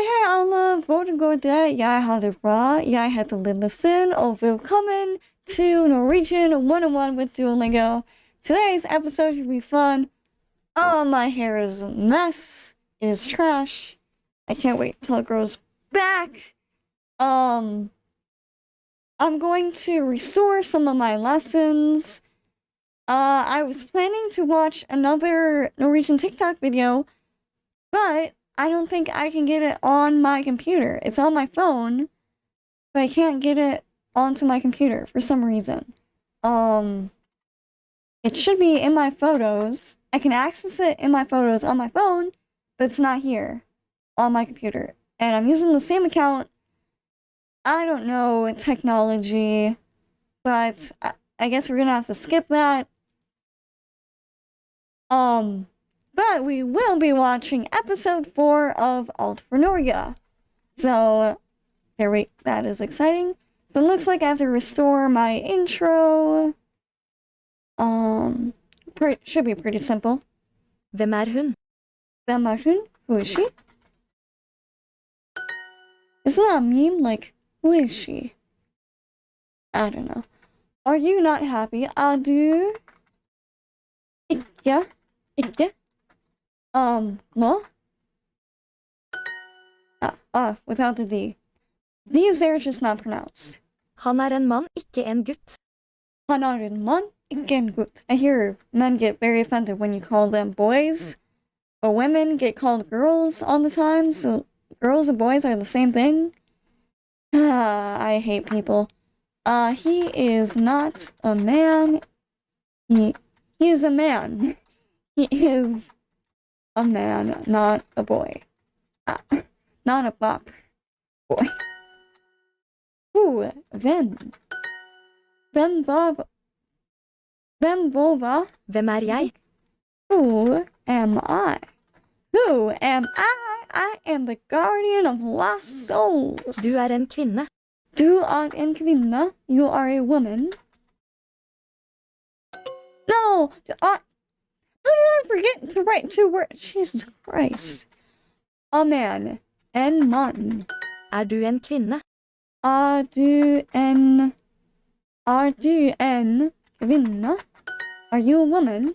hei alle, hvordan går det? Jeg har det bra. Jeg heter Linda og velkommen to Norwegian 101 with Duolingo. Today's episode should be fun. Oh, my hair is a mess. It is trash. I can't wait till it grows back. I'm going to restore some of my lessons. I was planning to watch another Norwegian TikTok video, but I don't think I can get it on my computer. It's on my phone, but I can't get it onto my computer for some reason. It should be in my photos. I can access it in my photos on my phone, but it's not here on my computer. And I'm using the same account. I don't know technology, but I guess we're gonna have to skip that. But we will be watching episode 4 of Alt for Norge. So, that is exciting. So it looks like I have to restore my intro. Should be pretty simple. Hvem er hun? Hvem er hun? Who is she? Isn't that a meme? Like, who is she? I don't know. Are you not happy? Du ikke no? Without the D. These there are just not pronounced. Han er en mann, ikke en gutt. Han er en mann, ikke en gutt. I hear men get very offended when you call them boys, but women get called girls all the time, so girls and boys are the same thing. I hate people. He is not a man. He is a man. He is a man, not a boy. Not a bop boy. Ooh, Hvem Vova? Hvem er jeg? Who am I? Who am I? I am the guardian of lost souls. Du er en kvinne. Du er en kvinne. You are a woman. No! How did I forget to write 2 words? Jesus Christ. A man. En mann. Er du en kvinne? Er du en kvinne? Are you a woman?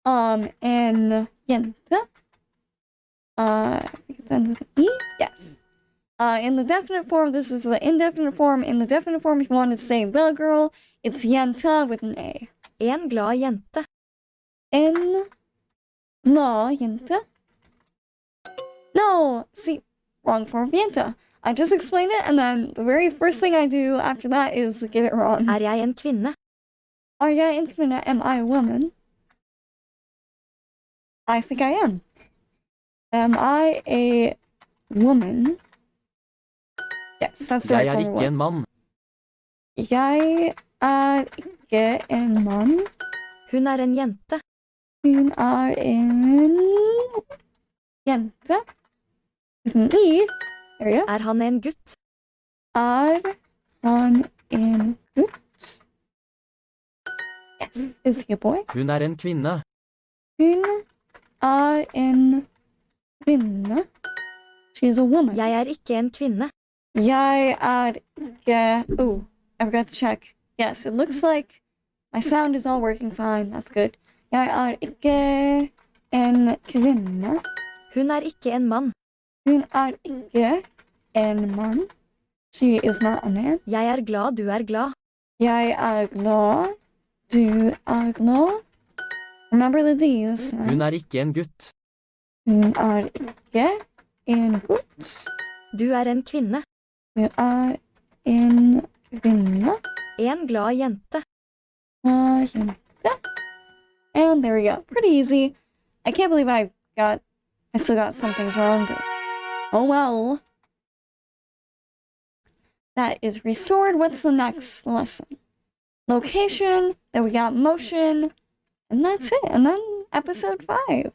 En jente? I think it's ended with an E? Yes. In the definite form, this is the indefinite form. In the definite form, if you wanted to say the girl, it's jente with an A. En glad jente. En glad jente? No, see, wrong form of jente. I just explained it, and then the very first thing I do after that is get it wrong. Er jeg en kvinne? Are jeg en kvinne? Am I a woman? I think I am. Am I a woman? Yes, that's the Jeg right er form of ikke en mann. Jeg er ikke en mann. Hun er en jente. Hun er en jente. With an E. There you go. Er han en gutt? Er han en gutt? Yes. Is he a boy? Hun er en kvinne. Hun er en kvinne. She is a woman. Jeg er ikke en kvinne. Jeg er ikke... Oh, I forgot to check. Yes, it looks like my sound is all working fine. That's good. Jeg er ikke en kvinne. Hun er ikke en mann. Hun er ikke en mann. She is not a man. Jeg er glad, du er glad. Jeg er glad. Du er glad. Remember the D's. Hun er ikke en gutt. Hun er ikke en gutt. Du er en kvinne. Du er en kvinne. En glad jente. Jente. And there we go. Pretty easy. I can't believe I still got some things wrong, but oh well. That is restored. What's the next lesson? Location, then we got motion, and that's it. And then episode 5.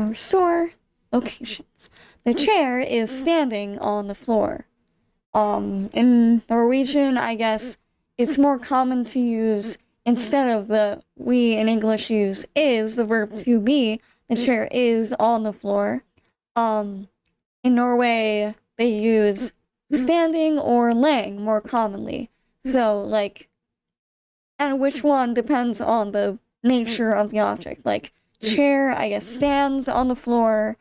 Restore locations. The chair is standing on the floor. In Norwegian, I guess it's more common to use, instead of the we in English use is, the verb to be, the chair is on the floor. In Norway, they use standing or laying more commonly. So, like, and which one depends on the nature of the object. Like, chair, I guess, stands on the floor.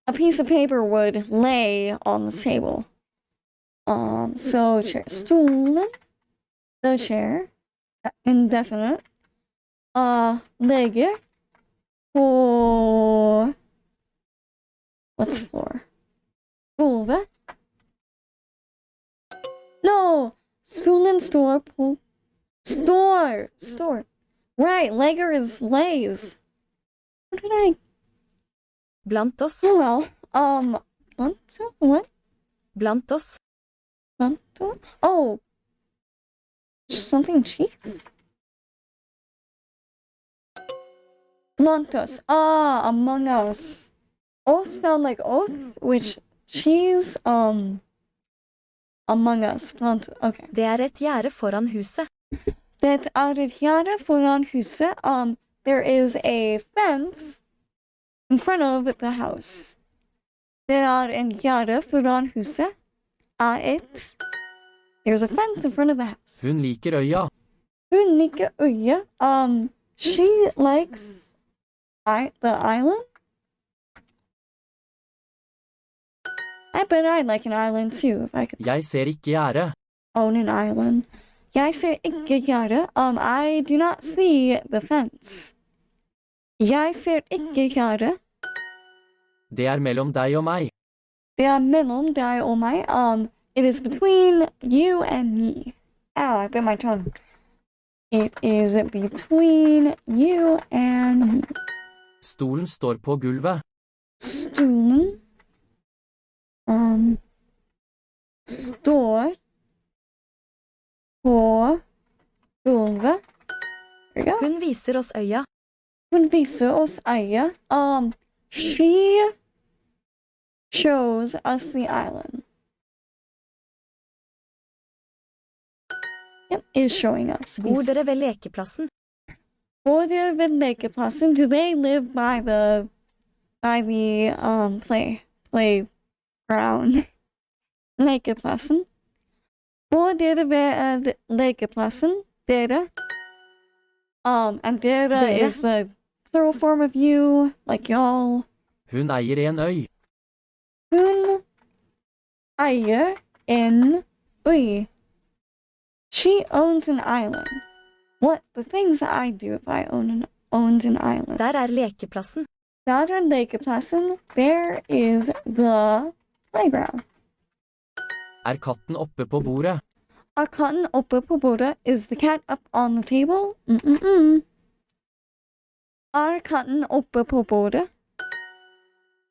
A piece of paper would lay on the table. So chair. Stolen. The chair. Indefinite. Lägger på... What's floor? Golvet? No! Stolen står på... Store! Right, lägger is lays. What did I... Blant oss. Oh well, what? Blant oss. Oh! Something cheese? Blant us. Among us. Oath sound like oath, which cheese, among us. Blant, okay. Det er et gjerde foran huset. Det er et gjerde foran huset. There is a fence in front of the house. Det er en gjerde foran huset. There's a fence in front of the house. Hun liker øya. Hun liker øya. She likes the island. I bet I'd like an island too if I could Jeg ser ikke gjerdet. own an island. Jeg ser ikke gjerdet. I do not see the fence. Jeg ser ikke gjerdet. Det er mellom deg og meg. Det er mellom deg og meg. It is between you and me. Ow, I bit my tongue. It is between you and me. Stolen står på gulvet. Stolen står på gulvet. There we go. Hun viser oss øya. Hun viser oss øya. She shows us the island. Yep, is showing us. Bor dere ved lekeplassen? Bor dere ved lekeplassen? Do they live by the playground? Lekeplassen. Bor dere ved lekeplassen? Dere. And dere is the plural form of you, like y'all. Hun eier en øy. Hun eier en øy. She owns an island. What the things that I do if I owned an island? Der er lekeplassen. Der er lekeplassen. There is the playground. Er katten oppe på bordet? Er katten oppe på bordet? Is the cat up on the table? Er katten oppe på bordet?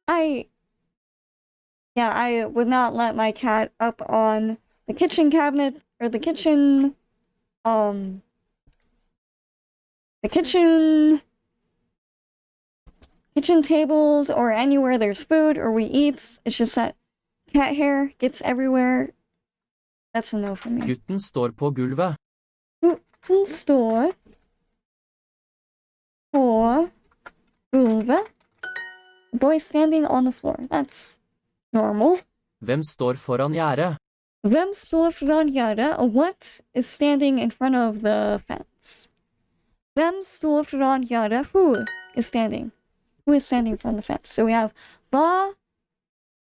I would not let my cat up on the kitchen cabinet or the kitchen tables or anywhere there's food or we eat. It's just that cat hair gets everywhere. That's a no for me. Gutten står på gulvet. Gutten står på gulvet. The boy standing on the floor. That's normal. Hvem står foran gjerdet? Hvem står foran gjerdet? What is standing in front of the fence? Hvem står foran gjerdet? Who is standing? Who is standing in front of the fence? So we have hva,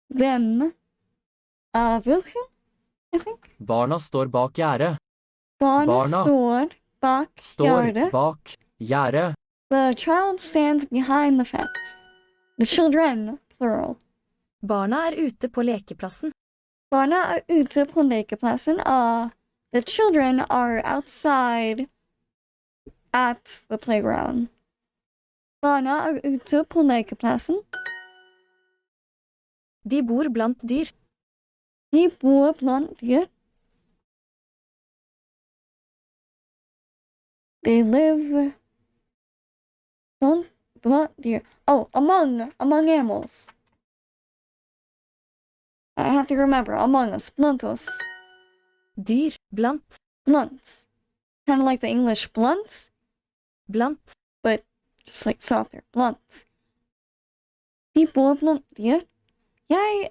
hvem, hvilken, I think. Barna står bak gjerdet. Barna står bak gjerdet. Bak gjerdet. The child stands behind the fence. The children, plural. Barna er ute på lekeplassen. Barna er ute på lekeplassen. The children are outside at the playground. Barna er ute på lekeplassen. De bor blant dyr. De bor blant dyr. They live blant deer. Oh, among animals. I have to remember, among us, blantos. Dyr, blant, Blunt. Kind of like the English blunt, blant. but just like softer. Blunt. De bor blant deer. I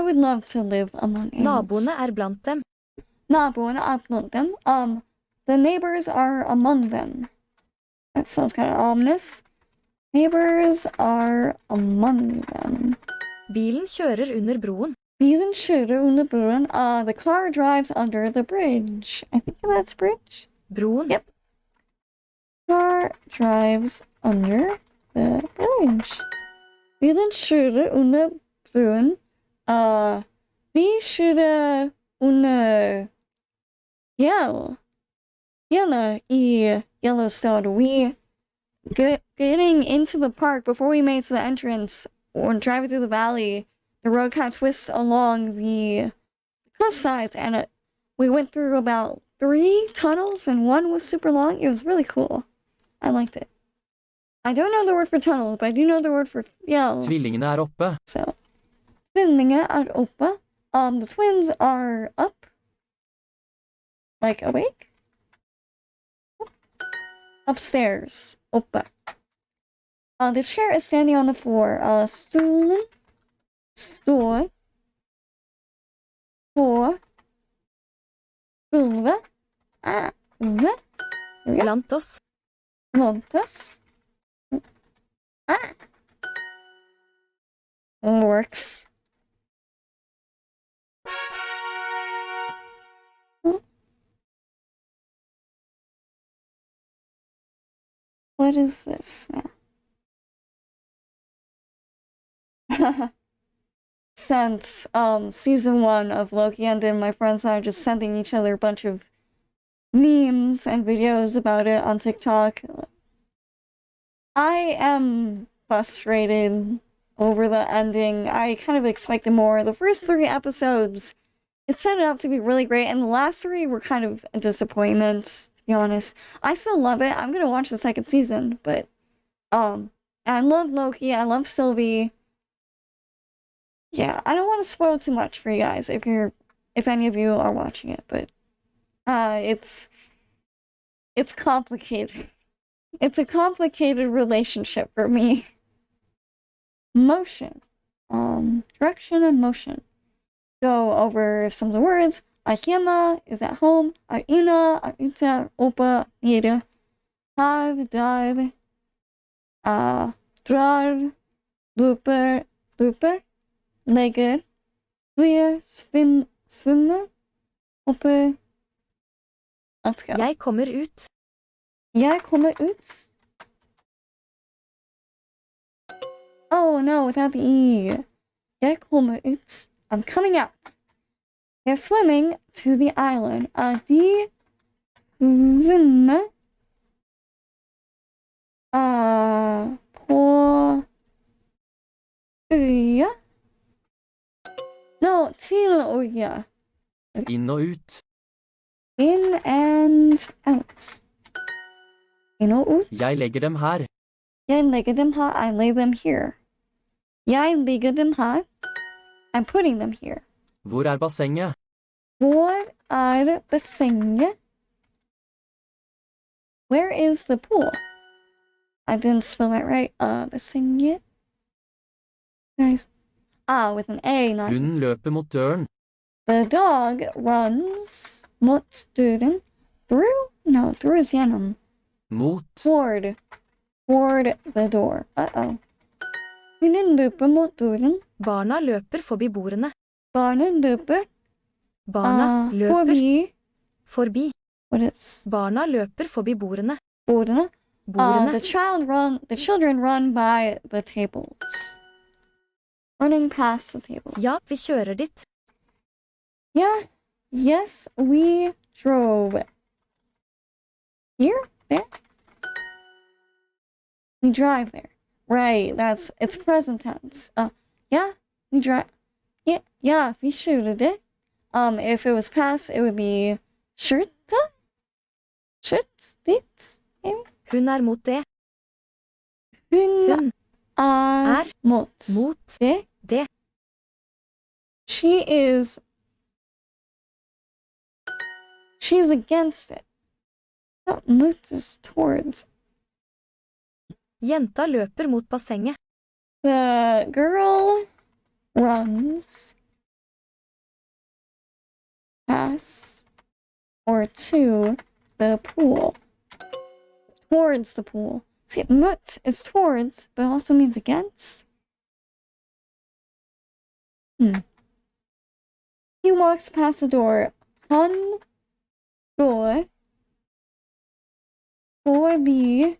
would love to live among ants. Naboene blant dem. Naboene blant them. The neighbors are among them. That sounds kind of ominous. Neighbors are among them. Bilen kjører under broen. Bilen kjører under broen. The car drives under the bridge. I think that's bridge. Broen. Yep. Car drives under the bridge. Bilen kjører under broen. Vi kjører under Yellow i Yellowstone. We getting into the park before we made to the entrance or driving through the valley. The road kind of twists along the cliff sides, and we went through about 3 tunnels, and one was super long. It was really cool. I liked it. I don't know the word for tunnel, but I do know the word for fjell. Tvillingene oppe. So, tvillingene oppe. The twins are up. Like awake? Upstairs. Oppe. The chair is standing on the floor. Stolen. Står. På. Gulvet. Gulvet. Blant oss. Blant oss. Works. What is this now? Since season 1 of Loki ended, my friends and I are just sending each other a bunch of memes and videos about it on TikTok. I am frustrated over the ending. I kind of expected more. The first 3 episodes, it set it up to be really great, and the last 3 were kind of a disappointment, to be honest. I still love it. I'm gonna watch the 2nd season, but I love Loki. I love Sylvie. Yeah, I don't want to spoil too much for you guys if any of you are watching it, but it's complicated. It's a complicated relationship for me. Motion. Direction and motion. Go over some of the words. Ahema is at home. Aina, Aita, Opa, Nere. Har, dar. Drar. Looper. Legger. Flyr. Svømme. Oppe. Let's go. Jeg kommer ut. Jeg kommer ut. Oh no, without the E. Jeg kommer ut. I'm coming out. They're swimming to the island. De svømmer på øya. No, til øya. Inn og ut. In and out. In og ut. Jeg legger dem her. Jeg legger dem her. I lay them here. Jeg legger dem her. I'm putting them here. Hvor bassenget? Hvor bassenget? Where is the pool? I didn't spell that right. Bassenget. Guys. With an A, not... Hunden løper mot døren. The dog runs mot døren. Through? No, through is gjennom. Mot. Toward the door. Hunden løper mot døren. Barna løper forbi bordene. Barna løper. Barna løper forbi. What is? Barna løper forbi bordene. Bordene. Bordene. The children run by the tables. Running past the tables. Ja, vi kjører dit. Yeah. Yes, we drove. Here? There? We drive there. Right, it's present tense. Yeah, we drive. Yeah, we shooted it. If it was past, it would be skjøtte? Dit? Hun mot det. Hun mot det. She's against it. Not mot is towards. Jenta løper mot bassenget. The girl runs past or to the pool. Towards the pool. See, mot is towards, but also means against. He walks past the door. Han går forbi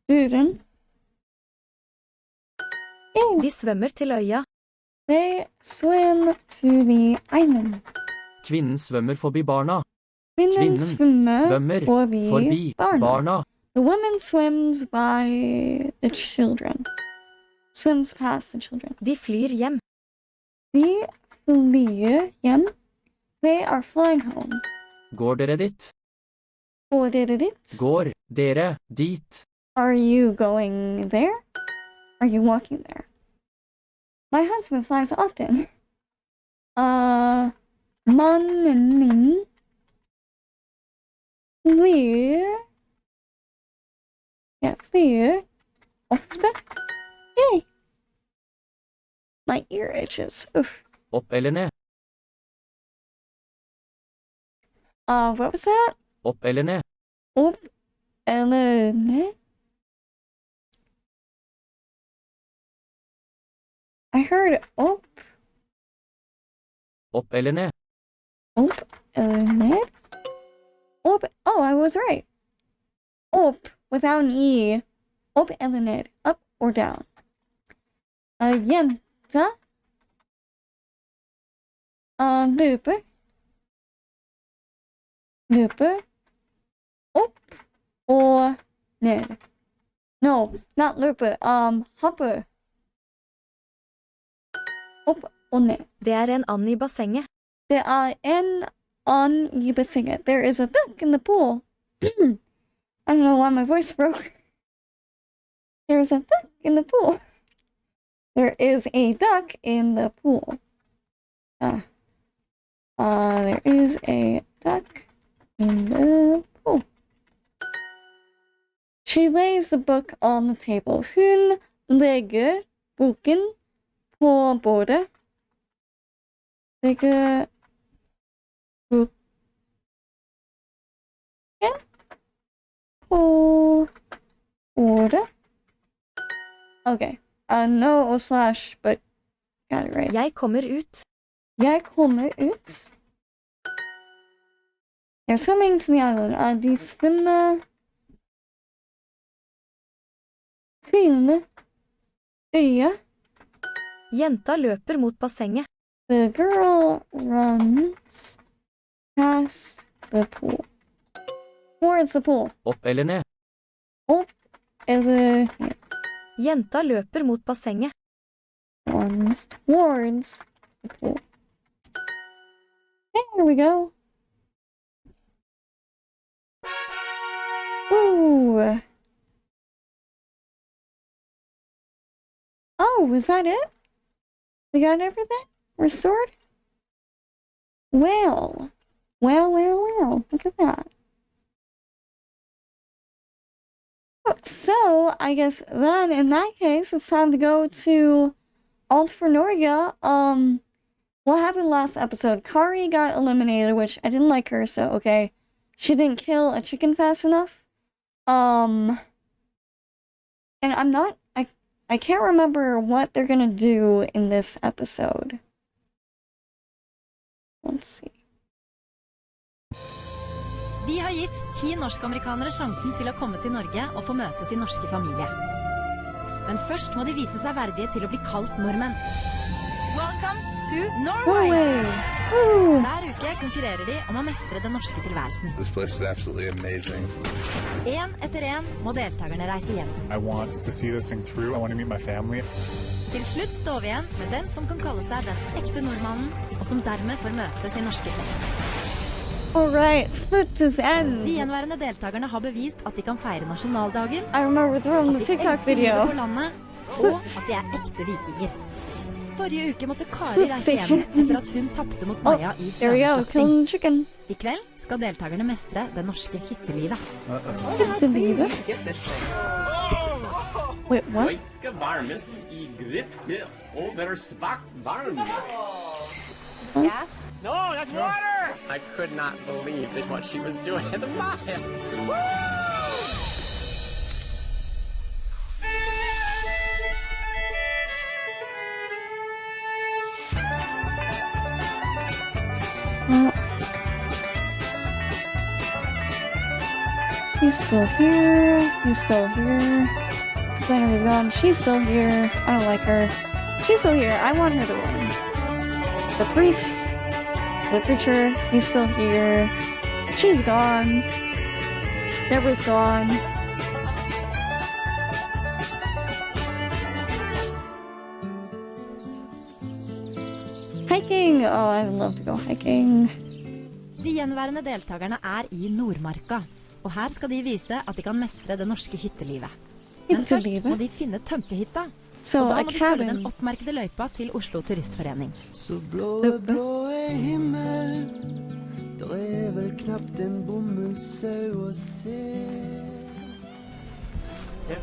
døren. De svømmer til øya. They swim to the island. Kvinnen svømmer forbi barna. Kvinnen Kvinnen svømmer svømmer forbi barna. The woman swims by the children. Swims past the children. De flyr hjem. De flyr hjem. They are flying home. Går dere dit? Går dere dit? Går dere dit? Are you going there? Are you walking there? My husband flies often. Mannen min flyr ofte. Yay! My ear itches. Oof. Opp eller ned? What was that? Opp eller ned? Opp eller ned? I heard up. Opp eller ned? Up eller ned? Up. Oh, I was right. Up without an E. Up eller ned. Up or down. Jenta. Løper. Løper. Opp og ned. No, not løper. Hopper. Opp og ned. Det er en and i bassenget. Det er en and i bassenget. There is a duck in the pool. I don't know why my voice broke. There is a duck in the pool. There is a duck in the pool. There is a duck in the pool. She lays the book on the table. Hun legger boken på bordet. Legger boken på bordet. Okay. No or slash, but got it right. Jeg kommer ut. Jeg kommer ut. They're swimming to the island. De svømmer til øya. Jenta løper mot bassenget. The girl runs past the pool. Towards the pool. Opp eller ned? Opp eller ned. Jenta løper mot bassenget. Runs towards the pool. There we go. Ooh. Oh, was that it? We got everything restored? Well. Look at that. So, I guess then, in that case, it's time to go to Alt for Norge. What happened last episode? Kari got eliminated, which I didn't like her, so okay. She didn't kill a chicken fast enough. And I can't remember what they're gonna do in this episode. Let's see. Vi har gitt 10 norsk-amerikanere sjansen til å komme til Norge og få møte sin norske familie. Men først må de vise seg verdige til å bli kalt nordmenn. Welcome to Norway! Hver uke konkurrerer de om å mestre den norske tilværelsen. This place is absolutely amazing. En etter en må deltakerne reise hjem. I want to see this thing through. I want to meet my family. Til slutt står vi igjen med den som kan kalle seg den ekte nordmannen, og som dermed får møte sin norske slekt. Alright, slutt is end. De gjenværende deltakerne har bevist at de kan feire nasjonaldagen, I remember throwing the at de TikTok elsker livet video. på landet, og Slutt. at de er ekte vikinger. Forrige uke måtte Kari Slutt, reise hjem station. etter at hun tappte mot Maja i There we go, flammeslakting. killing chicken. I kveld skal deltakerne mestre det norske hyttelivet. Get the leader. Get this thing. Wait, what? Ikke varmes I gryte over svakt varm. Gas? No, that's water! I could not believe that what she was doing at the mile. He's still here. He's still here. Banner is gone. She's still here. I don't like her. She's still here. I want her to win. The priest, the preacher, he's still here. She's gone. Deborah's gone. Hiking! Oh, I would love to go hiking. De gjenværende deltakerne I Nordmarka, og her skal de vise at de kan mestre det norske hyttelivet. Men først må de finne tømtehytta, og da må de følge den oppmerkede løypa til Oslo Turistforening. Så blå himmel, der vel knapt en bomullsau å se.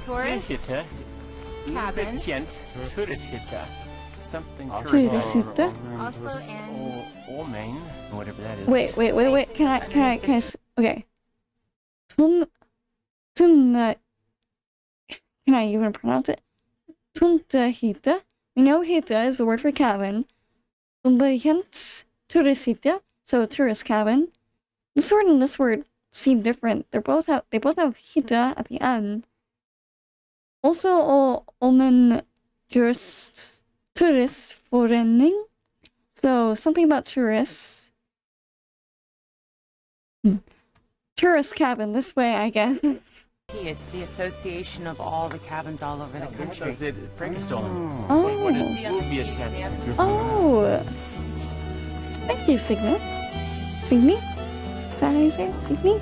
Turisthytte. Cabin. Betjent turisthytte. Something Turisthytte? Oslo and... Or Maine, whatever that is. Wait. Can I okay. Can I even pronounce it? Tomtehytte. We know hytte is the word for cabin. Bekjent turisthytte, so tourist cabin. This word and this word seem different. They both have hytte at the end. Also, om just turistforening. So something about tourists. Tourist cabin this way, I guess. It's the association of all the cabins all over the country. Is it Frankenstein? Oh. What is the movie tent? Oh. Thank you, Signe. Signe? Is that how you say it? Signe?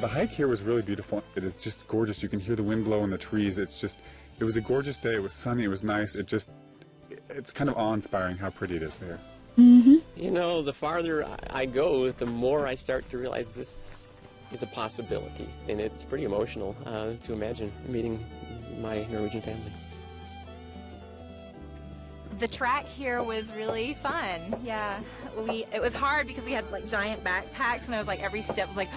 The hike here was really beautiful. It is just gorgeous. You can hear the wind blow in the trees. It was a gorgeous day. It was sunny. It was nice. It's kind of awe-inspiring how pretty it is here. Mm-hmm. You know, the farther I go, the more I start to realize this is a possibility. And it's pretty emotional to imagine meeting my Norwegian family. The track here was really fun. Yeah, it was hard because we had like giant backpacks, and I was like every step was like,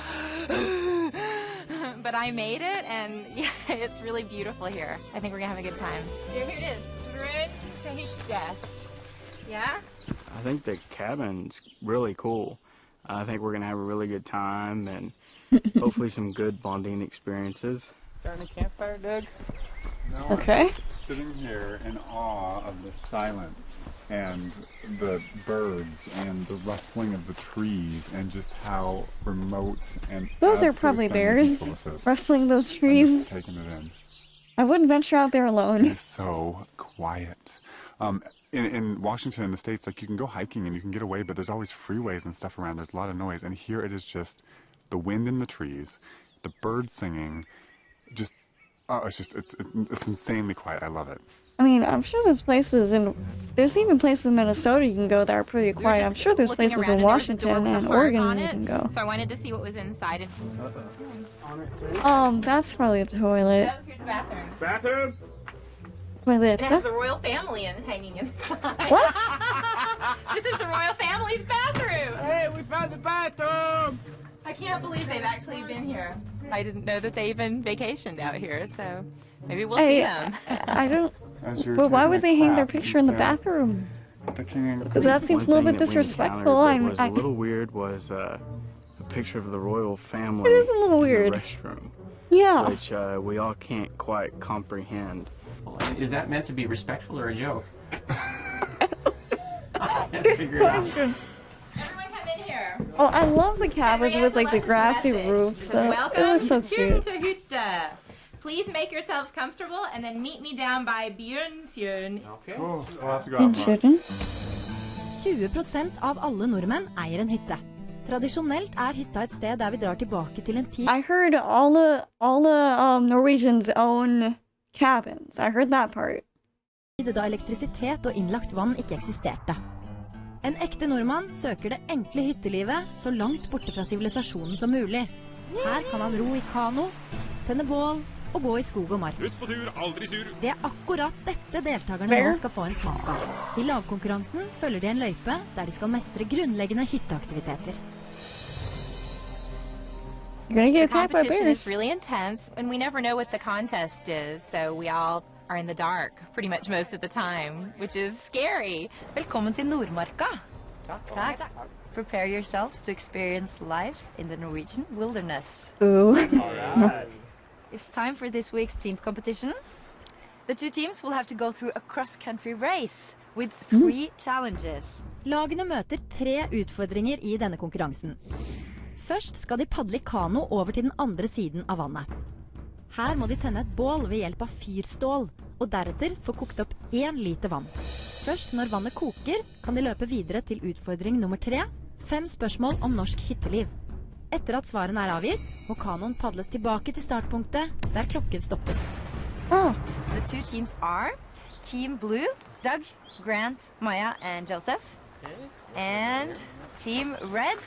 but I made it, and yeah, it's really beautiful here. I think we're gonna have a good time. Here it is, Grid Tahiti. Yeah. I think the cabin's really cool. I think we're gonna have a really good time and hopefully some good bonding experiences. Starting a campfire, Doug? No, Okay. I'm sitting here in awe of the silence and the birds and the rustling of the trees and just how remote and Those are probably bears rustling those trees. I'm just taking it in. I wouldn't venture out there alone. It's so quiet. In Washington, in the States, like you can go hiking and you can get away, but there's always freeways and stuff around. There's a lot of noise. And here it is just the wind in the trees, the birds singing, just, it's insanely quiet. I love it. I mean, I'm sure there's even places in Minnesota you can go that are pretty quiet. I'm sure there's places in Washington and Oregon you can go. So I wanted to see what was inside. That's probably a toilet. Oh, here's the bathroom. Bathroom? Toilet. It has the royal family hanging inside. What? This is the royal family's bathroom. Hey, we found the bathroom! I can't believe they've actually been here. I didn't know that they even vacationed out here, so maybe we'll see them. I don't. Well, why would they hang their picture in the bathroom? Because that seems a little bit disrespectful. What was a little weird was a picture of the royal family It is a little weird. in the restroom. Yeah. Which we all can't quite comprehend. Is that meant to be respectful or a joke? I can't figure it out. Everyone come in here. Oh, I love the cabins with like the grassy roofs. It Welcome looks so to cute. Tømtehytte. Please make yourselves comfortable and then meet me down by Bjørnsjøen. Okay. Oh, I'll have to go out more. 20% av alle nordmenn eier en hytte. Tradisjonelt hytta et sted der vi drar tilbake til en tid I heard all the Norwegians own cabins. I heard that part. da elektrisitet og innlagt vann ikke eksisterte. En ekte nordmann søker det enkle hyttelivet så langt borte fra sivilisasjonen som mulig. Her kan han ro i kano, tenne bål å gå i skog og mark. Ut på tur, aldri sur. Det er akkurat dette deltakerne Fair. nå skal få en smak av. I lagkonkurransen følger de en løype der de skal mestre grunnleggende hytteaktiviteter. You're gonna The get attacked by competition is bears. really intense, and we never know what the contest is, so we all are in the dark pretty much most of the time, which is scary. Velkommen til Nordmarka. Takk. Prepare yourselves to experience life in the Norwegian wilderness. Ooh. It's time for this week's team competition. The two teams will have to go through a cross-country race with 3 challenges. Lagene møter 3 utfordringer i denne konkurransen. Først skal de padle i kano over til den andre siden av vannet. Her må de tenne et bål ved hjelp av fyrstål, og deretter få kokt opp 1 liter vann. Først når vannet koker, kan de løpe videre til utfordring nummer 3, 5 spørsmål om norsk hytteliv. Etter at svarene er avgitt, må kanoen padles tilbake til startpunktet, der klokken stoppes. Oh. The two teams are Team Blue, Doug, Grant, Maya, and Joseph. And Team Red,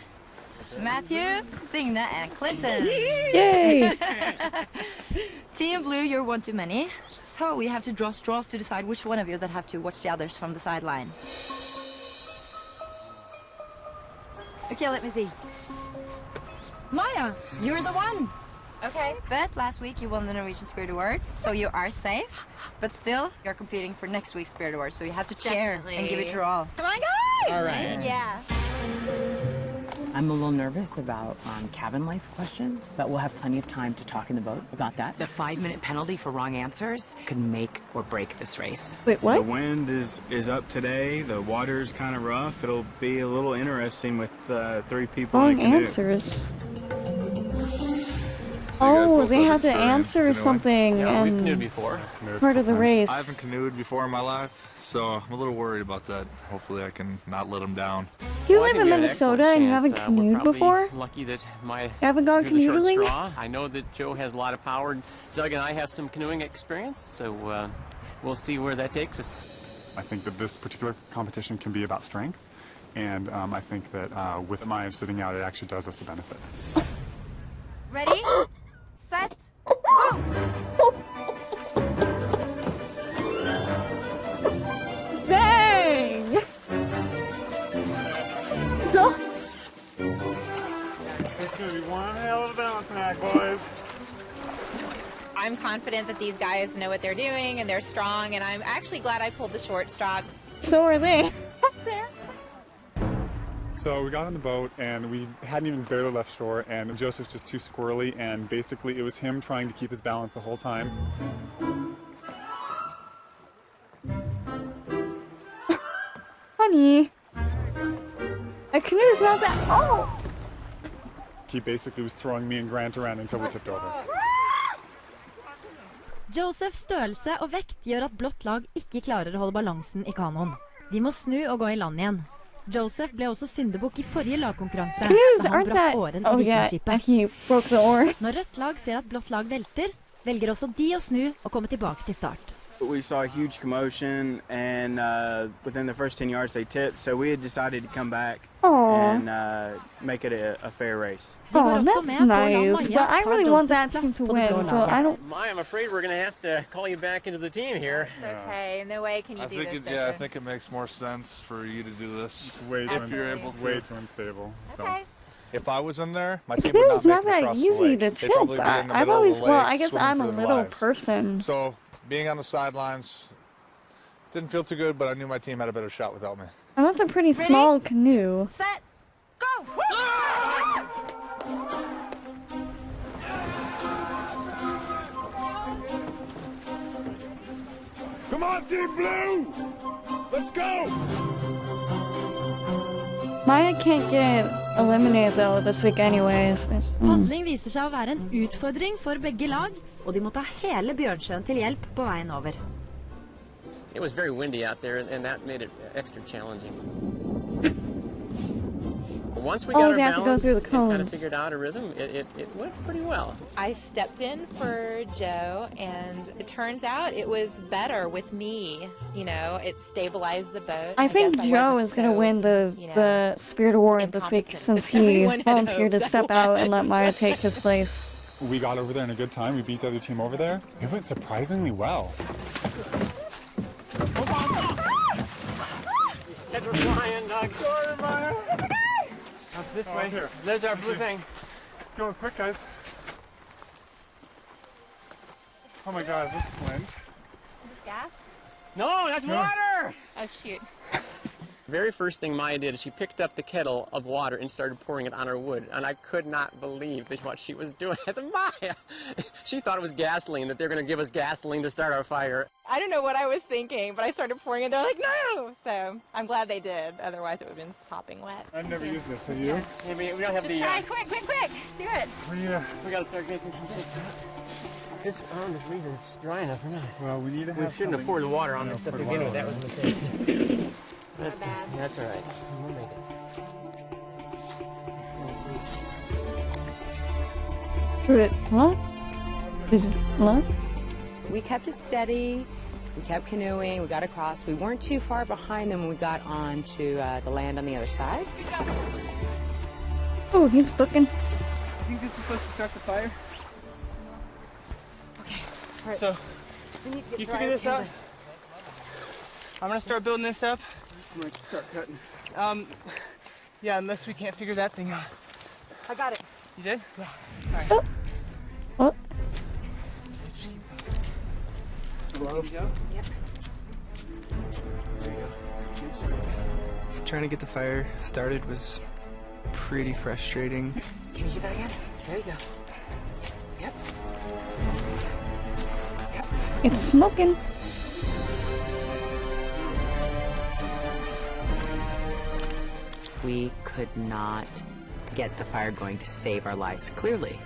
Matthew, Signe, and Clinton. Yay! Team Blue, you're one too many. So we have to draw straws to decide which one of you that have to watch the others from the sideline. Okay, let me see. Maya, you're the one. Okay. But last week you won the Norwegian Spirit Award, so you are safe. But still, you're competing for next week's Spirit Award, so you have to cheer and give it your all. Come on, guys! All right. Yeah. I'm a little nervous about cabin life questions, but we'll have plenty of time to talk in the boat about that. The 5-minute penalty for wrong answers could make or break this race. Wait, The what? wind is up today. The water's kind of rough. It'll be a little interesting with 3 people in Wrong a canoe. answers. So you guys Oh, both they have have to experience answer canoeing? something Yeah, we've canoed and before. part of the race. I haven't canoed before in my life, so I'm a little worried about that. Hopefully I can not let them down. You Well, I live think in we have an excellent Minnesota and you chance. haven't We're canoed probably before? Lucky that my You haven't gone you're the short canoodling? straw. I know that Joe has a lot of power. Doug and I have some canoeing experience, so we'll see where that takes us. I think that this particular competition can be about strength, and I think that with Maya sitting out, it actually does us a benefit. Ready, set, go! Dang! It's going to be one hell of a balancing act, boys. I'm confident that these guys know what they're doing and they're strong, and I'm actually glad I pulled the short straw. So are they. So we got on the boat, and we hadn't even barely left shore, and Joseph's just too squirrely, and basically it was him trying to keep his balance the whole time. Honey. A canoe's not that. Oh! He basically was throwing me and Grant around until we tipped over. Josephs størrelse og vekt gjør at blått lag ikke klarer å holde balansen i kanoen. De må snu og gå i land igjen. Joseph ble også syndebukk i forrige lagkonkurranse, Canoes da han aren't brakk that. åren Oh i yeah, and vikingskipet. he broke the oar. Når rødt lag ser at blått lag velter, velger også de å snu og komme tilbake til start. We saw a huge commotion, and within the first 10 yards they tipped, so we had decided to come back Aw. and make it a fair race. De var Oh, også that's med på å la nice. Maja But I ta really want Josephs that team plass to på det blå win, so laget. I don't. Maya, I'm afraid we're going to have to call you back into the team here. Okay, no way can you do this, I think it makes more sense for you to do this. Way too, If you're able to. way too unstable. So. Okay. If I was in there, my team would Canoe's not not make it that across easy the to lake. They'd probably tip. be in the I've middle always, of the well, lake, I guess swimming I'm a for their little lives. person. So being on the sidelines didn't feel too good, but I knew my team had a better shot without me. And that's a pretty small canoe. Set, go! Come on, Team Blue! Let's go! Maya can't get eliminated though this week anyways. Padling viser seg å være en utfordring for begge lag, og de må ta hele Bjørnsjøen til hjelp på veien over. It was very windy out there, and that made it extra challenging. Once we Oh, got our they have to go balance through the and kind of cones. figured out a rhythm, it went pretty well. I stepped in for Joe, and it turns out it was better with me. You know, it stabilized the boat. I think guess Joe wasn't is gonna so, win the you know, the Spirit Award this week incompetent since as he everyone had volunteered to hoped step I out and let was. Maya take his place. we got over there in a good time. We beat the other team over there. It went surprisingly well. Head was flying, Doug. Sorry, Maya. Up this way. Here. There's our blue thing. Let's go quick, guys. Oh my God, is this wind? Gas? No, that's water! Oh, shoot. Very first thing Maya did is she picked up the kettle of water and started pouring it on our wood, and I could not believe what she was doing. I thought, Maya! She thought it was gasoline, that they're going to give us gasoline to start our fire. I don't know what I was thinking, but I started pouring it. They're like, no! So I'm glad they did. Otherwise, it would have been sopping wet. I've never used this. Have you? Yeah, we don't have Just the... try, quick! Do it! We got to start making some things. This leaf is dry enough or not? Well, we need to have. We shouldn't have poured the water on this at the beginning. That was a mistake. Not bad. That's all right. We'll make it. What? We kept it steady. We kept canoeing. We got across. We weren't too far behind them when we got on to the land on the other side. Oh, he's booking. I think this is supposed to start the fire. Okay. All right. So, you figure this out? I'm gonna start building this up. I'm gonna start cutting. Yeah, unless we can't figure that thing out. I got it. You did? Yeah. All right. Oh. Yep. Trying to get the fire started was pretty frustrating. Can you do that again? There you go. Yep. It's smoking. We could not get the fire going to save our lives, clearly.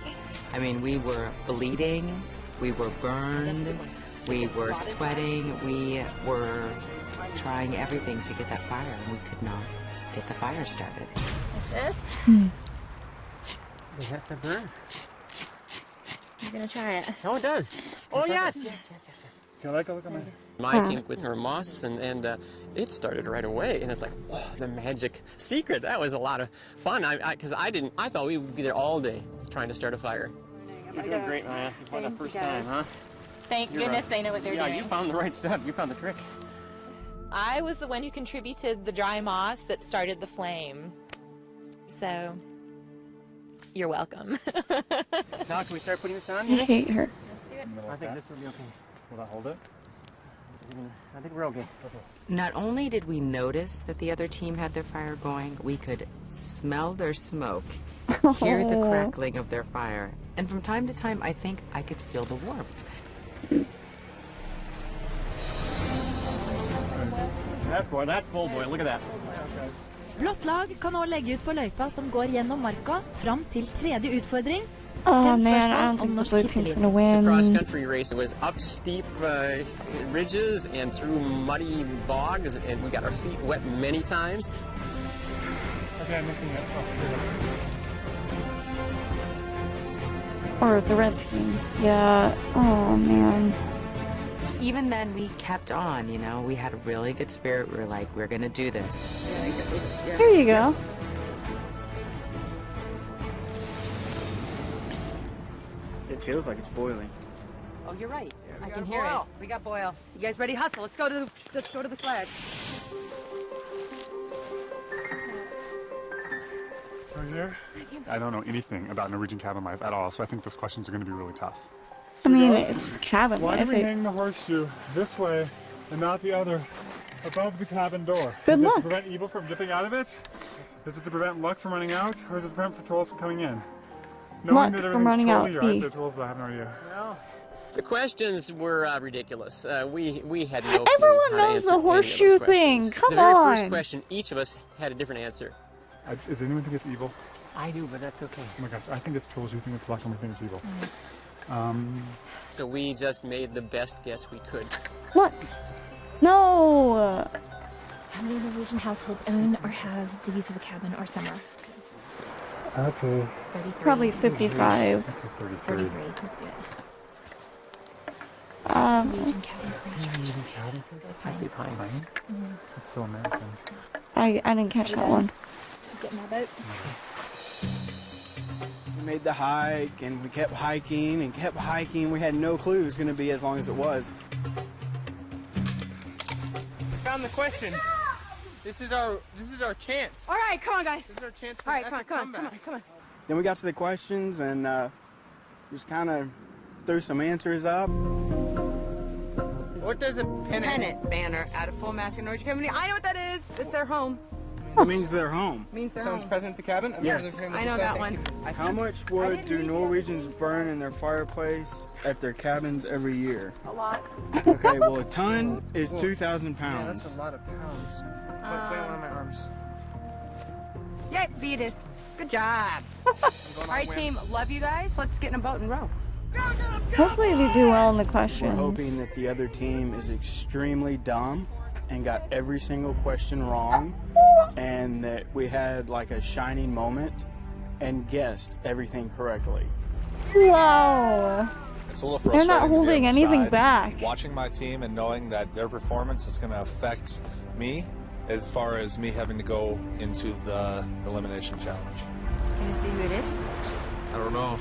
I mean, we were bleeding, we were burned, we were sweating, we were trying everything to get that fire, and we could not get the fire started. This? Does that stuff burn? I'm gonna try it. Oh, it does. Oh, yes. Can I go look at my... Maya came with her moss, and it started right away. And it's like, oh, the magic secret. That was a lot of fun. Because I thought we would be there all day trying to start a fire. You're doing great, Maya. For the first time, huh? Thank goodness they know what they're doing. Yeah, you found the right stuff. You found the trick. I was the one who contributed the dry moss that started the flame. So, you're welcome. Now, can we start putting this on? I hate her. Let's do it. I think this will be okay. Will that hold it? I think we're okay. Not only did we notice that the other team had their fire going, we could smell their smoke, hear the crackling of their fire, and from time to time, I think I could feel the warmth. That's full boy. Look at that. Blått lag kan nå legge ut på løypa som går gjennom marka fram til tredje utfordring. Oh man, I don't think the blue team's gonna win. The cross-country race was up steep ridges and through muddy bogs, and we got our feet wet many times. Okay, I'm missing it. Or the red team. Yeah. Oh man. Even then, we kept on, you know. We had a really good spirit. We were like, we're gonna do this. Here you go. It feels like it's boiling. Oh, you're right. I can hear it. We got boil. You guys ready? Hustle. Let's go to the flag. Right here? I don't know anything about Norwegian cabin life at all, so I think those questions are going to be really tough. I mean, it's cabin Why life. do we hang the horseshoe this way and not the other above the cabin door? Good Is it luck. to prevent evil from dipping out of it? Is it to prevent luck from running out? Or is it to prevent trolls from coming in? Luck Knowing that from running everything's out, trolly, E. I'd say trolls, but I have no idea. The questions were ridiculous. We had no clue Everyone how to knows answer the any of those horseshoe thing. questions. Come the very on. first question, each of us had a different answer. Does anyone think it's evil? I do, but that's okay. Oh my gosh, I think it's trolls, you think it's luck, and we think it's evil. So we just made the best guess we could. What? No. How many Norwegian households own or have the use of a cabin or summer? That's a... 33. Probably 55. That's a 33. 33. Let's do it. Norwegian cabin furniture. I'd say pine. That's so American. I didn't catch that one. Get my boat. made the hike, and we kept hiking and kept hiking. We had no clue it was going to be as long as it was. Found the questions. This is our chance. All right, come on, guys. This is our chance for All right, an come on, epic come on, comeback. come on. Then we got to the questions and just kind of threw some answers up. What does a Pennant banner at a full mast in Norge company. I know what that is. It's their home. It means they're home. Means they're Someone's home. present at the cabin? Yes. I know that one. How much wood do Norwegians burn in their fireplace at their cabins every year? A lot. Okay, well, a ton is 2,000 pounds. Yeah, that's a lot of pounds. Play one of my arms. Yep, beat us. Good job. All right, team. Love you guys. Let's get in a boat and row. Hopefully they do well in the We're questions. hoping that the other team is extremely dumb and got every single question wrong, and that we had like a shining moment and guessed everything correctly. Wow. It's a little They're frustrating. not to be holding on the anything side, back. Watching my team and knowing that their performance is going to affect me as far as me having to go into the elimination challenge. Can you see who it is? I don't know.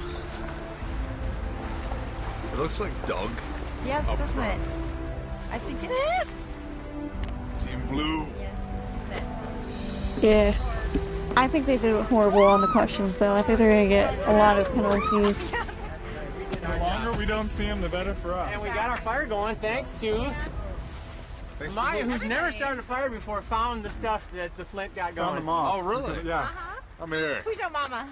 It looks like Doug. Yes, Up doesn't front. it? I think it is. Team Blue. Yeah. I think they did horrible on the questions, though. I think they're going to get a lot of penalties. The longer we don't see them, the better for us. And we got our fire going thanks to Maya, who's never started a fire before, found the stuff that the flint got going. Found the moss. Oh, really? Yeah. I'm here. Who's your mama?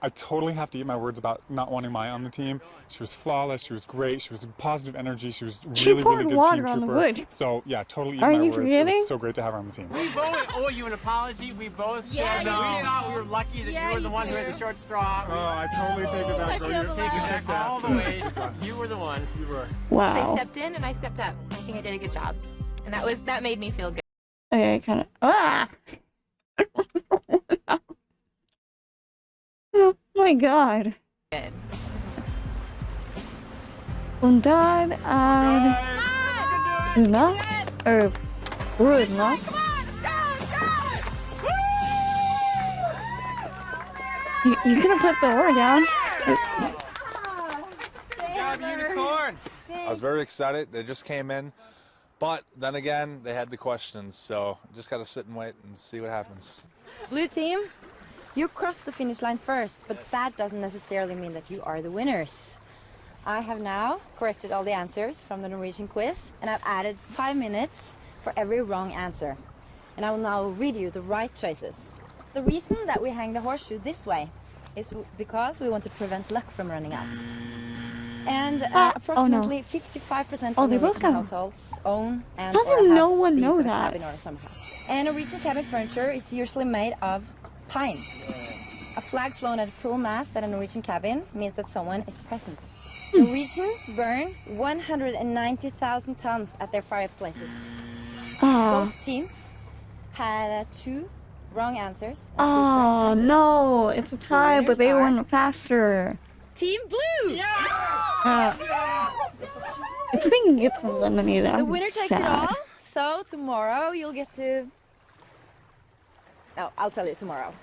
I totally have to eat my words about not wanting Maya on the team. She was flawless. She was great. She was positive energy. She was She really, poured really good water team on the trooper. wood. So yeah, totally eat Are my you words. kidding? It's so great to have her on the team. We both owe you an apology. We both said Yeah, that you we do. thought we were lucky that you were the one who had the short straw. Oh, I totally take it back. I girl. feel You're the taking love. it All the way. You were the one. You were. Wow. I stepped in and I stepped up. I think I did a good job. And that made me feel good. Okay, kind of. Ah! Oh my god. Good. Und dann Una or Bruna. You could have put the oar down. Good job, unicorn! I was very excited. They just came in. But then again, they had the questions. So just got to sit and wait and see what happens. Blue team, you crossed the finish line first, but that doesn't necessarily mean that you are the winners. I have now corrected all the answers from the Norwegian quiz, and I've added 5 minutes for every wrong answer. And I will now read you the right choices. The reason that we hang the horseshoe this way is because we want to prevent luck from running out. And approximately 55% Oh, of they both Norwegian go. households own and How or did have no one the use know of a that? cabin or a summer house. And Norwegian cabin furniture is usually made of pine. A flag flown at full mast at a Norwegian cabin means that someone is present. Norwegians burn 190,000 tons at their fireplaces. Oh, Both teams had 2 wrong answers. and 2 correct oh answers. no, it's a tie, but they winners are- went faster. Team Blue! If Sting gets eliminated, The I'm winner takes sad. it all. So tomorrow you'll get to... No, I'll tell you tomorrow.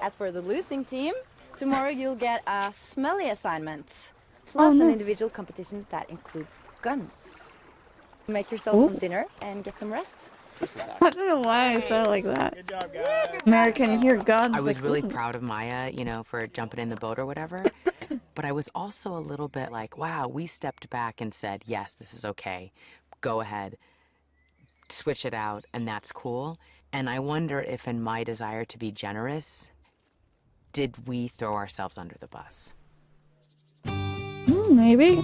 As for the losing team, tomorrow you'll get a smelly assignment. Plus no. an individual competition that includes guns. Make yourself Ooh. some dinner and get some rest. I don't know why I said it like that. Good job, guys. American hear guns. I was like, really ooh. proud of Maya, you know, for jumping in the boat or whatever. But I was also a little bit like, wow, we stepped back and said, yes, this is okay. Go ahead. Switch it out, and that's cool. And I wonder if in my desire to be generous, did we throw ourselves under the bus? Maybe.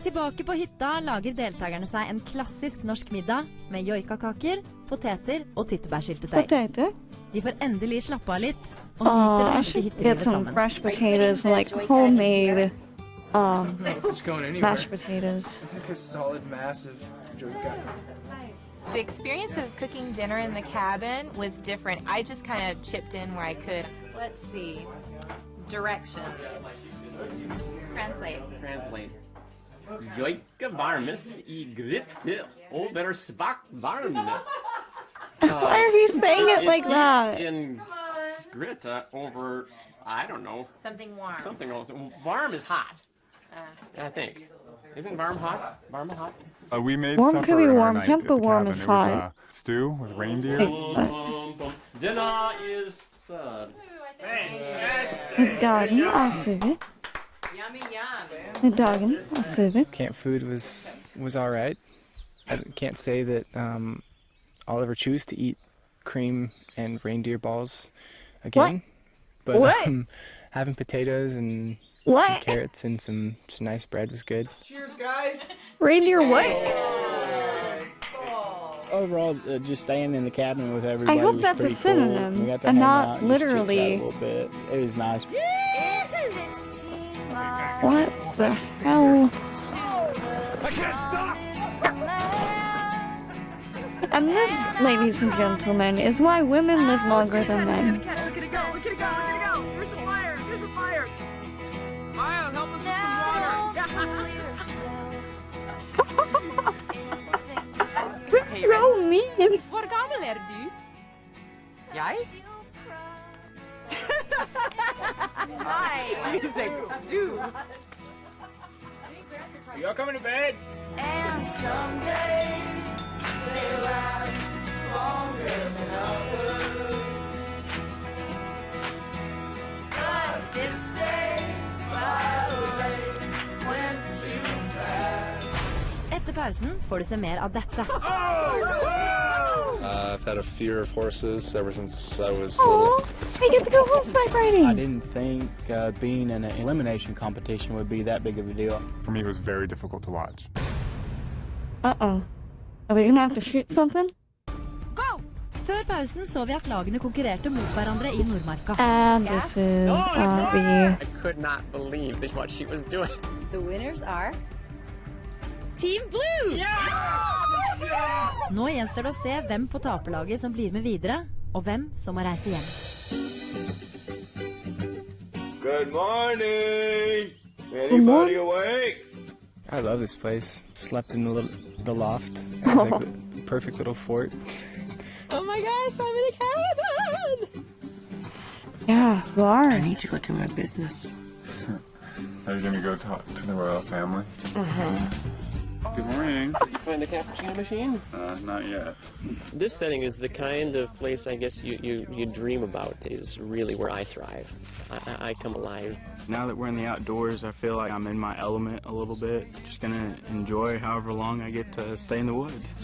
Tilbake på hytta lager deltakerne seg en klassisk norsk middag med joikakaker, poteter og tyttebærsyltetøy. Potato. De får endelig slappe av litt og Oh, nyter det I norske should hyttelivet get some sammen. fresh potatoes, like homemade It's going anywhere. mashed potatoes. It's like a solid, massive joke. The experience of cooking dinner in the cabin was different. I just kind of chipped in where I could. Let's see. Direction. Translate. Translate. Joika varmes I gryte over svakt varme. Why are you saying it like that? In grit over, I don't know. Something warm. Something else. Warm is hot, I think. Isn't warm hot? Warm hot? We made Warm supper could be in our warm. night Temper at the warm cabin. is It was hot. stew with reindeer. Dinner is served. Middagen er servert. Yummy, yum. Middagen er servert. Camp food was all right. I can't say that I'll ever choose to eat cream and reindeer balls again. But What? Having potatoes and What? carrots and some nice bread was good. Cheers, guys. Reindeer what? Overall, just staying in the cabin with everybody I hope was that's a pretty synonym, cool. We got to and hang not out and just literally. chit-chat a little bit. It was nice. What the hell? I can't stop! And this, ladies and gentlemen, is why women live longer than men. Look at it go! Look at it go! Look at it go! Where's the fire? Where's the fire? Maya, help us with some water! So mean. Hvor gammel er du? Jeg? Nei. Du. Y'all coming to bed? And some days they last longer than others. But this day by the lake went too fast. Etter pausen får du se mer av dette. I've had a fear of horses ever since I was Oh, little. I get to go horseback riding. I didn't think being in an elimination competition would be that big of a deal. For me, it was very difficult to watch. Uh-oh. Are they gonna have to shoot something? Go! Før pausen så vi at lagene konkurrerte mot hverandre i Nordmarka. And this is the... I could not believe what she was doing. The winners are Team Blue! Nå gjenstår det å se hvem på taperlaget som blir med videre, og hvem som må reise hjem. Good morning! Anybody awake? I love this place. Slept in the loft. It's like the perfect little fort. Oh my gosh, I'm in a cabin! Yeah, you are. I need to go do my business. Are you gonna go talk to the royal family? Good morning. You find the cappuccino machine? Not yet. This setting is the kind of place I guess you dream about. Is really where I thrive. I come alive. Now that we're in the outdoors, I feel like I'm in my element a little bit. Just gonna enjoy however long I get to stay in the woods.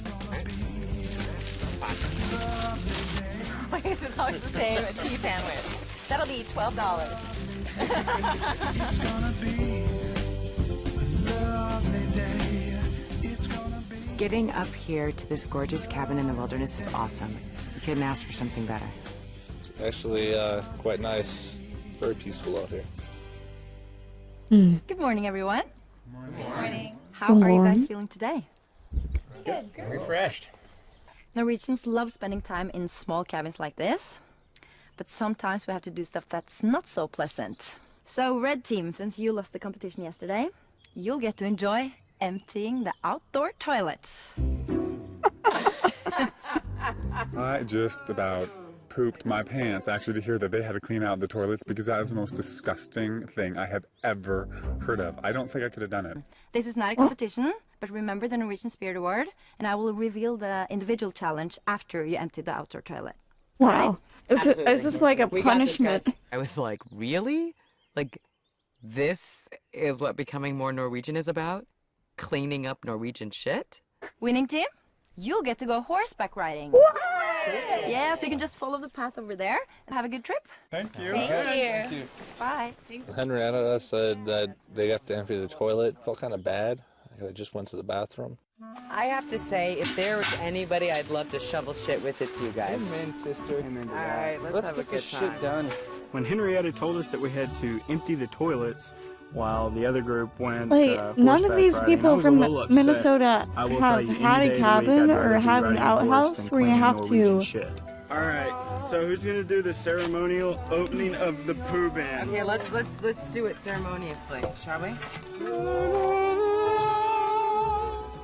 It's always the same, a cheese sandwich. That'll be $12. Getting up here to this gorgeous cabin in the wilderness is awesome. You couldn't ask for something better. It's actually quite nice. Very peaceful out here. Good morning, everyone. Good morning. How Good are you guys morning. feeling today? Good. Refreshed. Norwegians love spending time in small cabins like this, but sometimes we have to do stuff that's not so pleasant. So, Red Team, since you lost the competition yesterday, you'll get to enjoy emptying the outdoor toilets. I just about pooped my pants actually to hear that they had to clean out the toilets because that is the most disgusting thing I have ever heard of. I don't think I could have done it. This is not a competition, but remember the Norwegian Spirit Award, and I will reveal the individual challenge after you empty the outdoor toilet. Wow. Is this like a We got this, punishment? guys. I was like, really? Like, this is what becoming more Norwegian is about? Cleaning up Norwegian shit? Winning team, you'll get to go horseback riding. Yeah, so you can just follow the path over there and have a good trip. Thank you. Thank you. Bye. Henrietta said that they have to empty the toilet. Felt kind of bad. I just went to the bathroom. I have to say, if there was anybody I'd love to shovel shit with, it's you guys. Amen, sister. Amen to that. All right, let's have a get good this time. shit done. When Henrietta told us that we had to empty the toilets while the other group went Like, none of horseback these riding, I people was a from little upset. Minnesota I will have tell you, any had day a of the cabin week, I'd or rather have be an riding a horse outhouse than where you cleaning have Norwegian to... shit. All right, so who's gonna do the ceremonial opening of the poo bin? Okay, let's do it ceremoniously, shall we?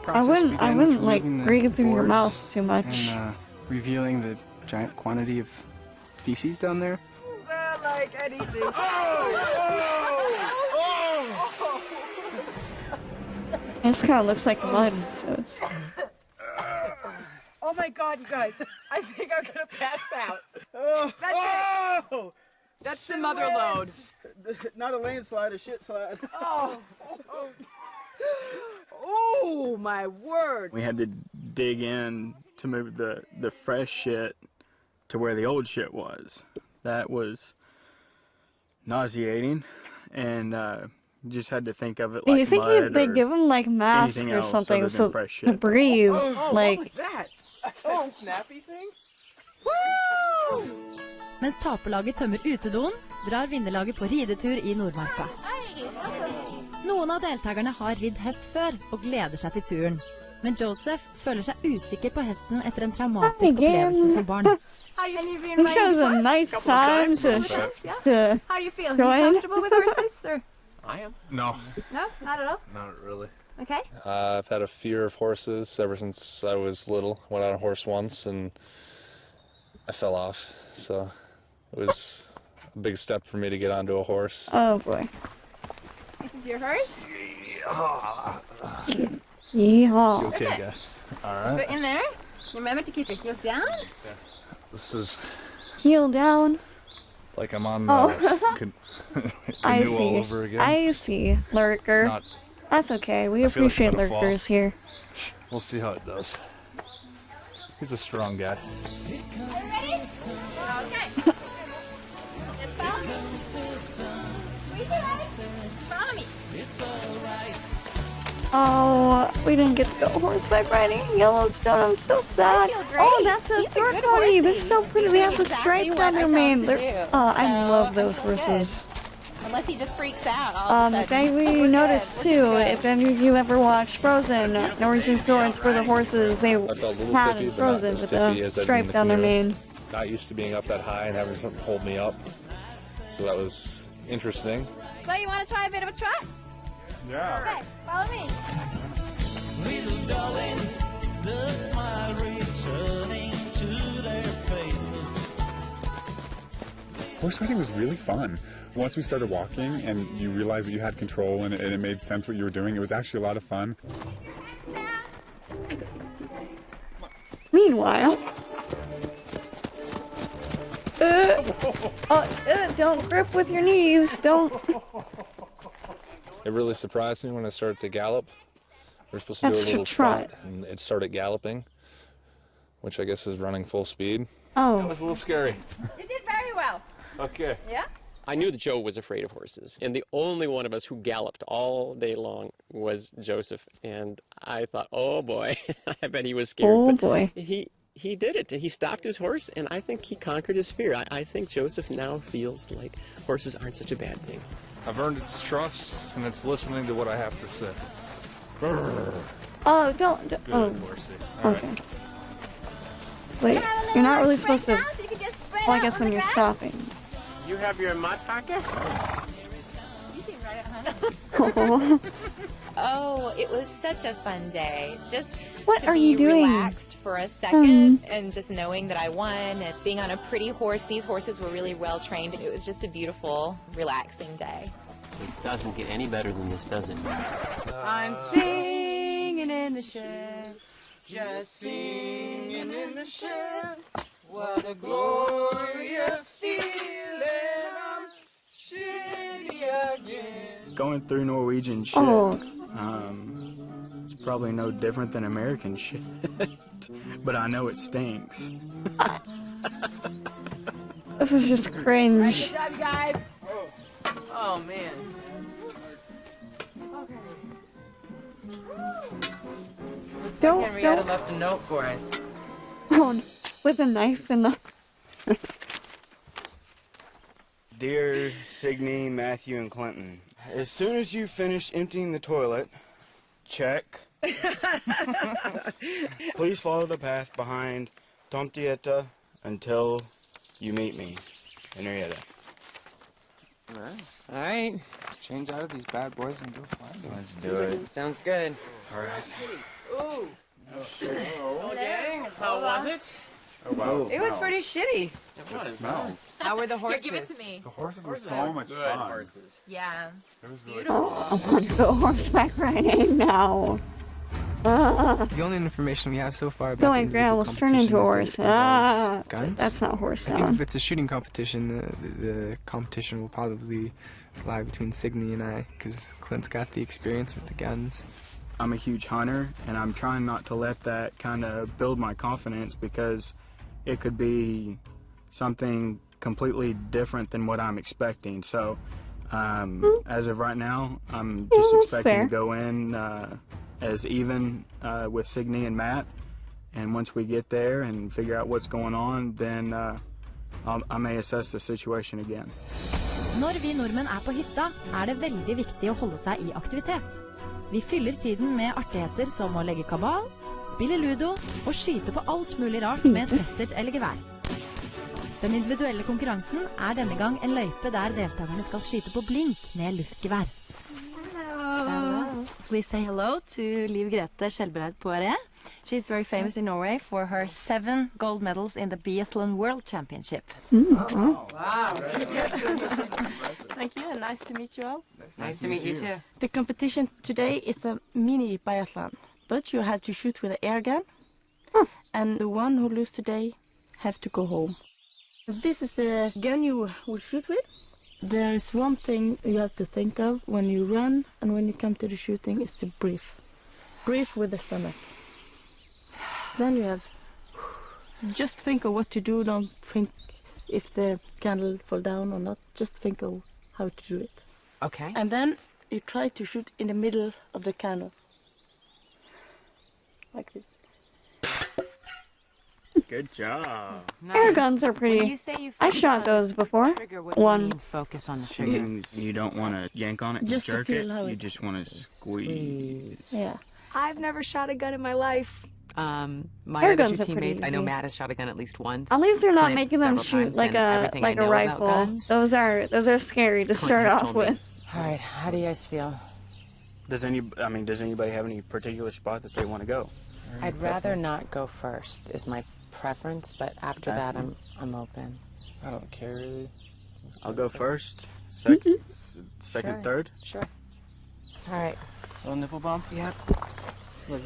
I wouldn't like breathe it through your mouth too much. And revealing the giant quantity of feces down there. like anything. This kind of looks like mud, so it's. Oh my God, you guys! I think I'm gonna pass out. That's it. That's the mother load. Not a landslide, a shit slide. Oh. Oh my word! We had to dig in to move the fresh shit to where the old shit was. That was nauseating, and you just had to think of it like You think mud they or give them like masks anything or else something other so than fresh to shit. breathe? What Like was that? Oh, snappy thing? Mens taperlaget tømmer utedoen, drar vinnerlaget på ridetur i Nordmarka. Noen av deltakerne har ridd hest før og gleder seg til turen. Men Joseph føler seg usikker på hesten etter en traumatisk opplevelse som barn. this shows a nice time to How do you feel? Are join. you comfortable with horses? Or? I am. No, No, not at all? not really. Okay. I've had a fear of horses ever since I was little. Went on a horse once and I fell off. So it was a big step for me to get onto a horse. Oh boy. This is your horse? Yeehaw. Okay, guy. All right. Put in there. Remember to keep your heels down. This is Heel down. like I'm on Oh. I canoe all see. over again. I see. Lurker. It's not- That's okay. We I feel like I'm appreciate gonna fall. lurkers here. We'll see how it does. He's a strong guy. Ready? Okay. Just follow me. Squeeze your legs. Follow me. Oh, we didn't get to go horseback riding in Yellowstone. I'm so sad. feel great. Oh, that's a He's a third good party. They're horsey. so pretty. They have the Exactly stripe what down I their told him mane. to They're, do. I So, love those I feel good. horses. Unless he just freaks out all of a If sudden. any of you noticed too, if any of you ever watched Frozen, Norwegian fjords were the horses they I felt a little had tippy, in but not Frozen as with tippy the as I did in stripe the down their canoe. mane. Not used to being up that high and having something hold me up. So that was interesting. So you want to try a bit of a trot? Yeah. Okay, follow me. Horse riding was really fun. Once we started walking and you realized that you had control and it made sense what you were doing, it was actually a lot of fun. Meanwhile, don't grip with your knees. Don't. It really surprised me when I started to gallop. We're supposed to That's do a to little trot. trot, and it started galloping, which I guess is running full speed. Oh. That was a little scary. You did very well. Okay. Yeah? I knew that Joe was afraid of horses, and the only one of us who galloped all day long was Joseph. And I thought, oh boy, I bet he was scared. Oh, But boy. He did it. He stopped his horse, and I think he conquered his fear. I think Joseph now feels like horses aren't such a bad thing. I've earned its trust, and it's listening to what I have to say. Oh, don't. Good, Oh, horsey. All right. okay. Wait, you're not really supposed to. Well, I guess when you're stopping. You have your mud pocket? You seem right at home. Oh. Oh, it was such a fun day. Just What to are be you doing? relaxed for a second and just knowing that I won and being on a pretty horse. These horses were really well trained. It was just a beautiful, relaxing day. It doesn't get any better than this, does it? I'm singing in the shed, just singing in the shed. What a glorious feeling, I'm shitty again. Going through Norwegian shit. Oh. It's probably no different than American shit, but I know it stinks. This is just Good cringe. job, you guys. Oh man. Henrietta Don't. left a note for us. Oh, with a knife in the. Dear Signe, Matthew, and Clinton, as soon as you finish emptying the toilet, check. Please follow the path behind Tomtieta until you meet me, Henrietta. All right. Let's change out of these bad boys and go find them. Let's do it. Sounds good. All right. Ooh. Oh dang. How was it? Oh, wow. It was pretty shitty. It smells. How were the horses? Here, give it to me. The horses were so much Good fun. horses. Yeah. It was really Oh, I want to go horseback riding now. The only information we have so far about Don't the worry, Grandma, individual we'll turn into a competition is horse. that it involves guns. That's not horse I think sound. if it's a shooting competition, the competition will probably lie between Signe and I, because Clint's got the experience with the guns. I'm a huge hunter, and I'm trying not to let that kind of build my confidence, because it could be something completely different than what I'm expecting. So as of right now, I'm just expecting to go in as even with Signe and Matt, and once we get there and figure out what's going on, then I may assess the situation again. Når vi nordmenn på hytta, det veldig viktig å holde seg I aktivitet. Vi fyller tiden med artigheter som å legge kabal, spille ludo og skyte på alt mulig rart med spettert eller gevær. Den individuelle konkurransen denne gang en løype der deltakerne skal skyte på blink med luftgevær. Please say hello to Liv Grete Skjelbreid Poiré. She's very famous in Norway for her 7 gold medals in the Biathlon World Championship. Wow. Thank you, and nice to meet you all. Nice to meet you too. The competition today is a mini biathlon, but you have to shoot with an air gun, and the one who loses today have to go home. This is the gun you will shoot with. There is one thing you have to think of when you run and when you come to the shooting is to breathe. Breathe with the stomach. Then you have just think of what to do. Don't think if the candle fall down or not. Just think of how to do it. Okay. And then you try to shoot in the middle of the candle. Like this. Good job. Air guns are pretty. When you say you I focus shot on those the before. trigger, what do you One. mean focus on the It trigger? means you don't want to yank on it and Just to jerk feel it. how You it- just want to squeeze. Yeah. I've never shot a gun in my life. My Air other two guns are pretty teammates, I know easy. Matt has shot a gun at least once. At least they're not Clint making them several shoot times, like and a everything I like a know about rifle. guns, Those are scary to Clint start has off told me. with. All right, how do you guys feel? Does anybody have any particular spot that they want to go? I'd rather not go first is my preference, but after that I'm open. I don't care really. I'll go first, second, Sure. third. Sure. All right. Little nipple bump. Yep.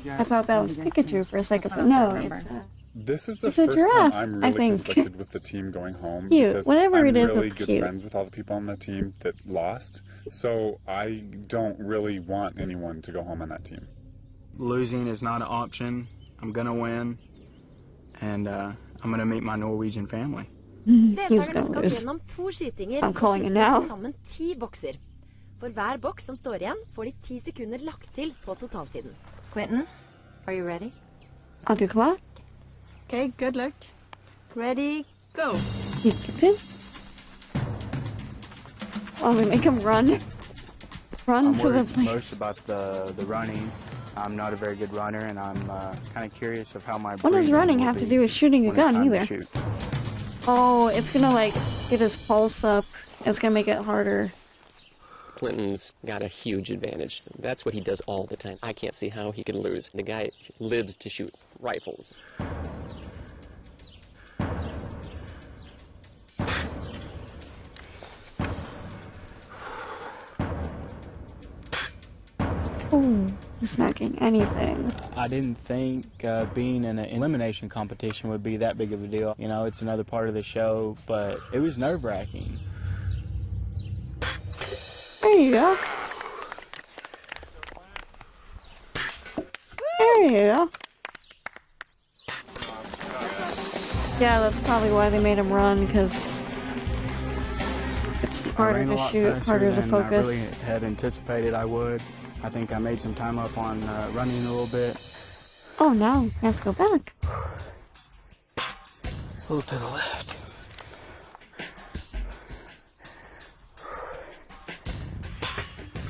I thought that was Pikachu for a second, but no, it's This is the It's a first giraffe, time I'm I really think. conflicted with the team going home Cute. because Whatever I'm it is, really it's good cute. friends with all the people on the team that lost. So I don't really want anyone to go home on that team. Losing is not an option. I'm gonna win, and I'm gonna meet my Norwegian family. He's Deltakerne gonna skal lose. gjennom 2 skytinger I'm og calling it skyte now. til sammen 10 bokser. For hver boks som står igjen, får de 10 sekunder lagt til på totaltiden. Clinton, are you ready? I'll do klar. Okay, good luck. Ready, go. Pikachu. Oh, we make him run. Run I'm to the worried place. most about the running. I'm not a very good runner, and I'm kind of curious of how my. What does breathing running will have to be do with shooting a when it's gun time to either? shoot. Oh, it's gonna like get his pulse up. It's gonna make it harder. Clinton's got a huge advantage. That's what he does all the time. I can't see how he could lose. The guy lives to shoot rifles. Ooh, he's not getting anything. I didn't think being in an elimination competition would be that big of a deal. You know, it's another part of the show, but it was nerve-wracking. There you go. There you go. Yeah, that's probably why they made him run, because it's I harder ran a to lot shoot, faster harder to than I really focus. had anticipated I would. I think I made some time up on running a little bit. Oh no, he has to go back. A little to the left.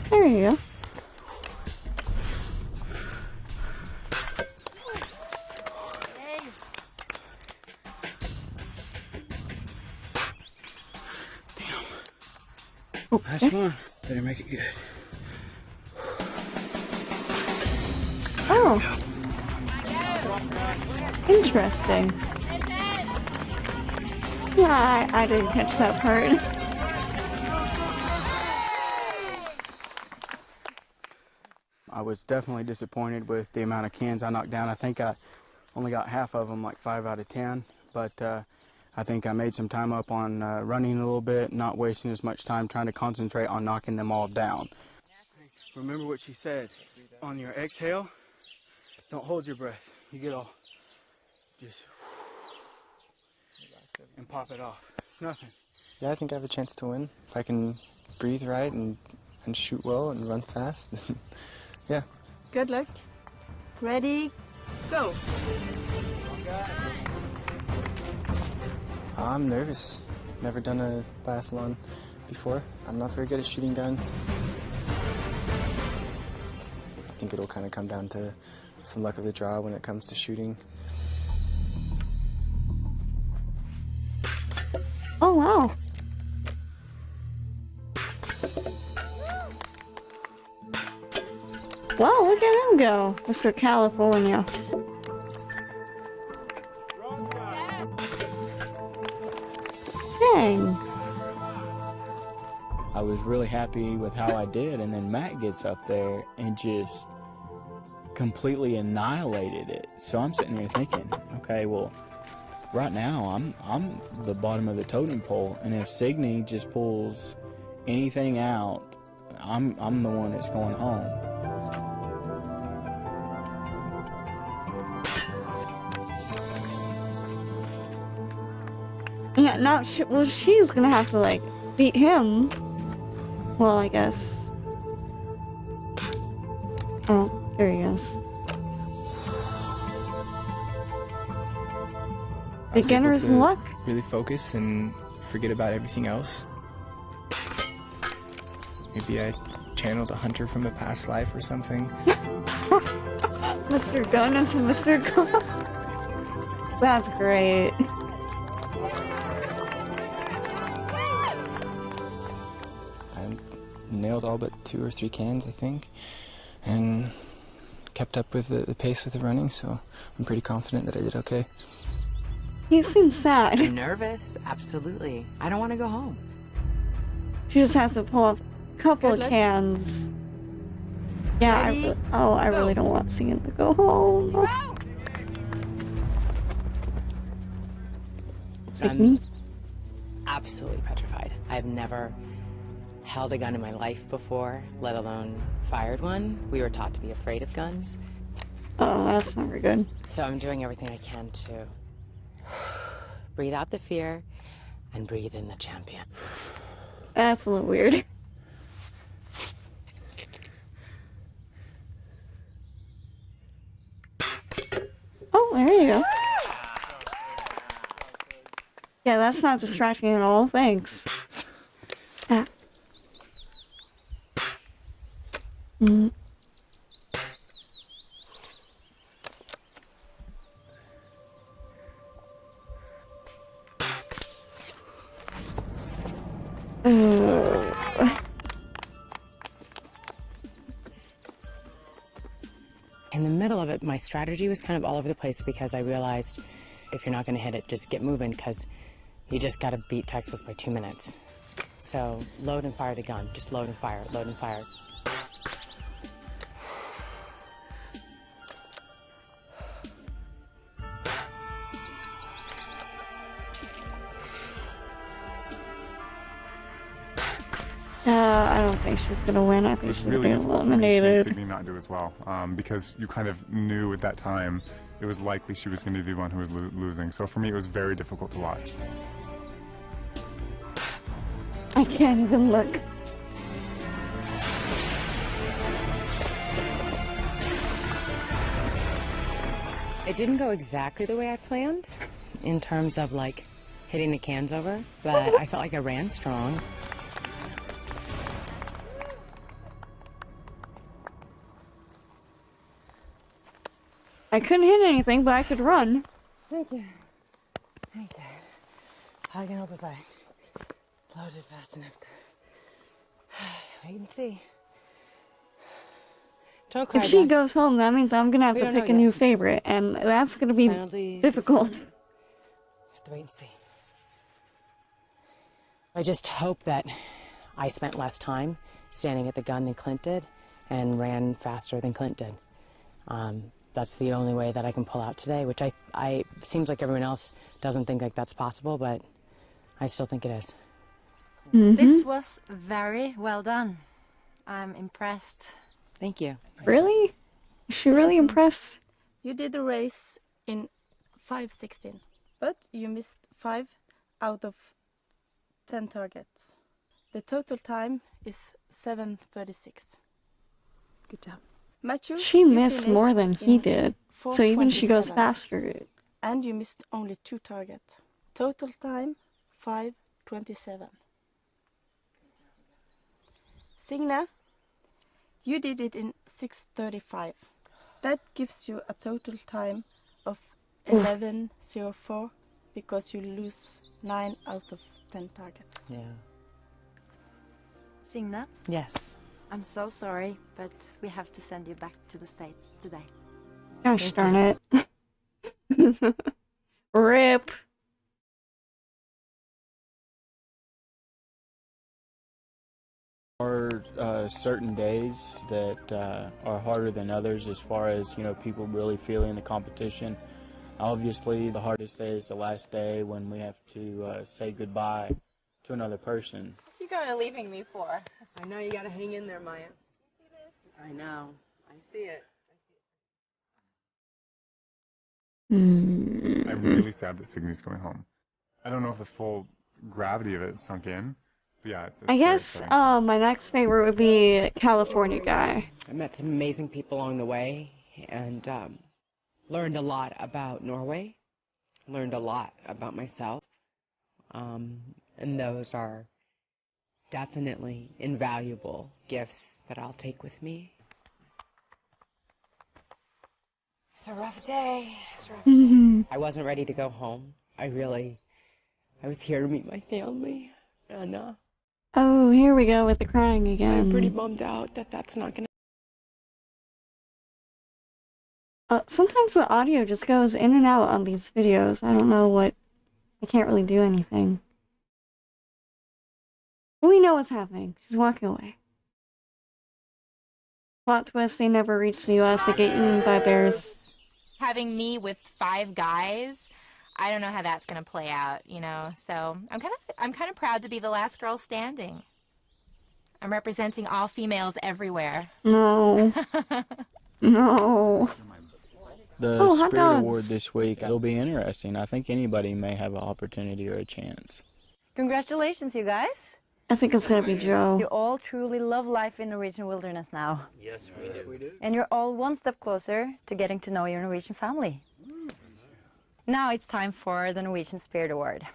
There you go. That's one. Better make it good. Oh. Interesting. Yeah, I didn't catch that part. I was definitely disappointed with the amount of cans I knocked down. I think I only got half of them, like 5 out of 10, but I think I made some time up on running a little bit, not wasting as much time trying to concentrate on knocking them all down. Remember what she said, on your exhale, don't hold your breath. You get all, just, and pop it off. It's nothing. Yeah, I think I have a chance to win. If I can breathe right and shoot well and run fast, yeah. Good luck. Ready, go. I'm nervous. Never done a biathlon before. I'm not very good at shooting guns. I think it'll kind of come down to some luck of the draw when it comes to shooting. Oh, wow. Wow, look at him go, Mr. California. Dang. I was really happy with how I did, and then Matt gets up there and just completely annihilated it. So I'm sitting here thinking, okay, well, right now I'm the bottom of the totem pole, and if Signe just pulls anything out, I'm the one that's going home. Yeah, now well, she's gonna have to like beat him. Well, I guess. Oh, there he is. Beginner's luck. Really focus and forget about everything else. Maybe I channeled a hunter from a past life or something. Mr. Gun into Mr. Gun. That's great. Nailed all but 2 or 3 cans, I think, and kept up with the pace with the running, so I'm pretty confident that I did okay. You seem sad. I'm nervous, absolutely. I don't want to go home. She just has to pull up a couple of cans. Yeah, I really don't want Signe to go home. I'm absolutely petrified. I've never held a gun in my life before, let alone fired one. We were taught to be afraid of guns. Oh, that's never good. So I'm doing everything I can to breathe out the fear and breathe in the champion. That's a little weird. Oh, there you go. Yeah, that's not distracting at all. Thanks. Ah. Mm. In the middle of it, my strategy was kind of all over the place because I realized if you're not going to hit it, just get moving because you just got to beat Texas by 2 minutes. So load and fire the gun. Just load and fire, load and fire. I don't think she's gonna win. I think she's really gonna be difficult for me to see eliminated. Signe not do as well, because you kind of knew at that time it was likely she was going to be the one who was losing. So for me, it was very difficult to watch. I can't even look. It didn't go exactly the way I planned in terms of like hitting the cans over, but I felt like I ran strong. I couldn't hit anything, but I could run. Thank you. Thank you. How can I help us? I loaded fast enough to wait and see. Don't cry, If she Dad. goes home, that means I'm gonna have We to don't know pick a yet. new favorite, and that's gonna be Penalties. difficult. Have to wait and see. I just hope that I spent less time standing at the gun than Clint did and ran faster than Clint did. That's the only way that I can pull out today, which I seems like everyone else doesn't think like that's possible, but I still think it is. This was very well done. I'm impressed. Thank you. Really? Is she really impressed? You did the race in 5:16, but you missed 5 out of 10 targets. The total time is 7:36. Good job. Matthew, She you missed finished more than he in did. So even she goes 4:27, faster. and you missed only 2 targets. Total time 5:27. Signe, you did it in 6:35. That gives you a total time of 11:04 because you lose 9 out of 10 targets. Yeah. Signe, Yes. I'm so sorry, but we have to send you back to the States today. Gosh darn it. Rip. There are certain days that are harder than others as far as, people really feeling the competition. Obviously, the hardest day is the last day when we have to say goodbye to another person. What you kind of leaving me for? I know you gotta hang in there, Maya. I know. I see it. I'm really sad that Signy's going home. I don't know if the full gravity of it sunk in, but yeah. It's I very guess upsetting. my next favorite would be California guy. I met some amazing people along the way and learned a lot about Norway, learned a lot about myself, and those are definitely invaluable gifts that I'll take with me. It's a rough day. It's a rough day. I wasn't ready to go home. I was here to meet my family, and Oh, here we go with the crying I'm pretty again. bummed out that that's not gonna. Sometimes the audio just goes in and out on these videos. I don't know what. I can't really do anything. We know what's happening. She's walking away. Plot twist, they never reach the US. They get eaten by bears. Having me with 5 guys, I don't know how that's gonna play out, So I'm kind of proud to be the last girl standing. I'm representing all females everywhere. No. No. The Oh, hot Spirit dogs. Award this week, it'll be interesting. I think anybody may have an opportunity or a chance. Congratulations, you guys. I think it's gonna be You Joe. all truly love life in Norwegian wilderness now. Yes, we do. And you're all one step closer to getting to know your Norwegian family. Now it's time for the Norwegian Spirit Award.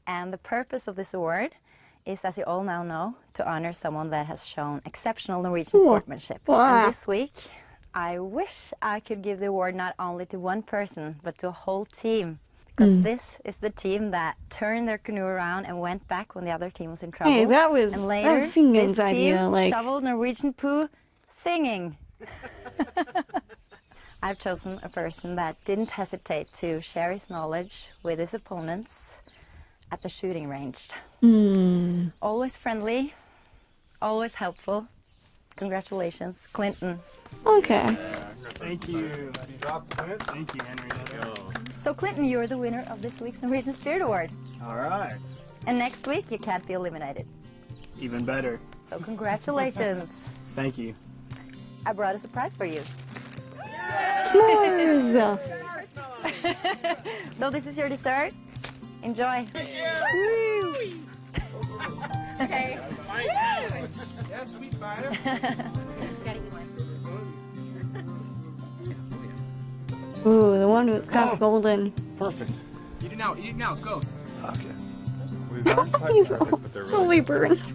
And the purpose of this award is, as you all now know, to honor someone that has shown exceptional Norwegian sportsmanship. And this week, I wish I could give the award not only to one person, but to a whole team. Because this is the team that turned their canoe around and went back when the other team was in trouble. Hey, that was Singen's this idea. team Like, shoveled Norwegian poo singing. I've chosen a person that didn't hesitate to share his knowledge with his opponents at the shooting range. Always friendly, always helpful. Congratulations, Clinton. okay. Thank you. Thank you, Henry. So Clinton, you're the winner of this week's Norwegian Spirit Award. All right. And next week, you can't be eliminated. Even better. So congratulations. Thank you. I brought a surprise for you. S'mores! So this is your dessert. Enjoy. Okay. Yeah, sweet fire. Ooh, the one that's got golden. Perfect. Eat it now, go. Okay. Well, these aren't quite He's perfect, but they're fully really burnt.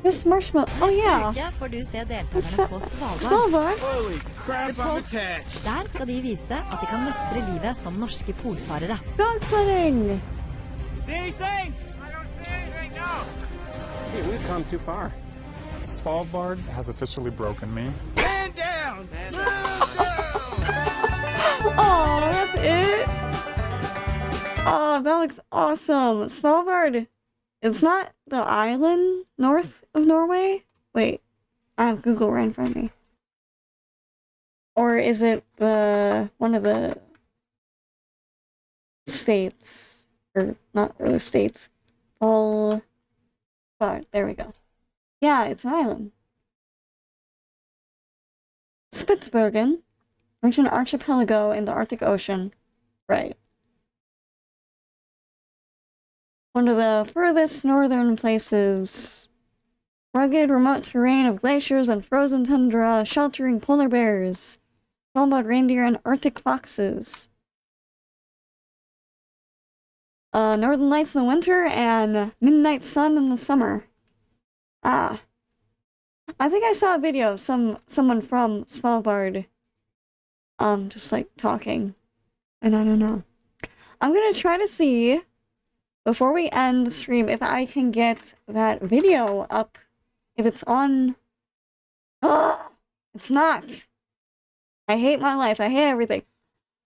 There's marshmallow. Oh, yeah. Neste uke får du se deltakerne It's på Svalbard. Svalbard. Holy crap, I'm attached. Der skal de vise at de kan mestre livet som norske polfarere. Dog sledding. See anything? I don't see anything, no. Hey, we've come too far. Svalbard has officially broken me. Man down. Oh, that's it? Oh, that looks awesome. Svalbard It's not the island north of Norway? Wait, I have Google right in front of me. Or is it one of the states? Or not really states. All... Oh, there we go. Yeah, it's an island. Spitsbergen, an archipelago in the Arctic Ocean. Right. One of the furthest northern places. Rugged, remote terrain of glaciers and frozen tundra, sheltering polar bears, Svalbard reindeer, and Arctic foxes. Northern lights in the winter and midnight sun in the summer. Ah. I think I saw a video of someone from Svalbard, just like talking. And I don't know. I'm gonna try to see, before we end the stream, if I can get that video up. If it's on... it's not. I hate my life. I hate everything.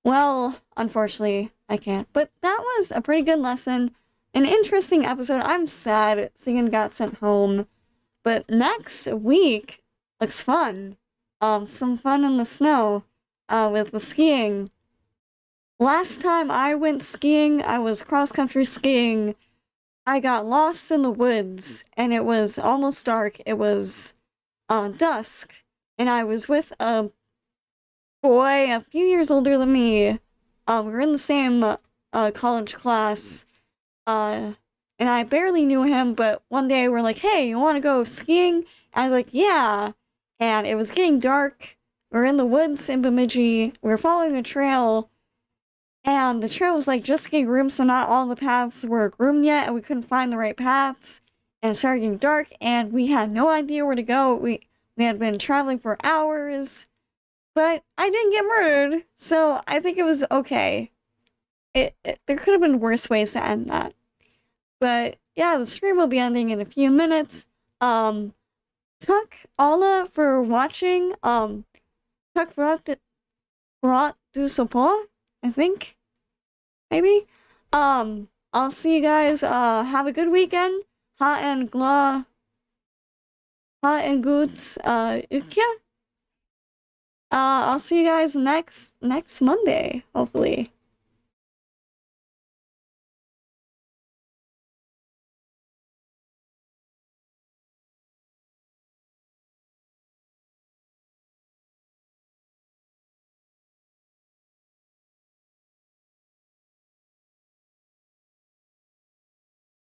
Well, unfortunately, I can't. But that was a pretty good lesson. An interesting episode. I'm sad Sigyn got sent home. But next week looks fun. Some fun in the snow with the skiing. Last time I went skiing, I was cross-country skiing. I got lost in the woods, and it was almost dark. It was dusk, and I was with a boy a few years older than me. We were in the same college class, and I barely knew him, but one day we're like, hey, you want to go skiing? And I was like, yeah. And it was getting dark. We're in the woods in Bemidji. We're following a trail. And the trail was like just getting groomed, so not all the paths were groomed yet, and we couldn't find the right paths. And it started getting dark, and we had no idea where to go. We had been traveling for hours, but I didn't get murdered, so I think it was okay. There could have been worse ways to end that. But yeah, the stream will be ending in a few minutes. Tuck alla for watching. Tuck for du support, I think. Maybe. I'll see you guys. Have a good weekend. Ha and goods. Uke. I'll see you guys next Monday, hopefully.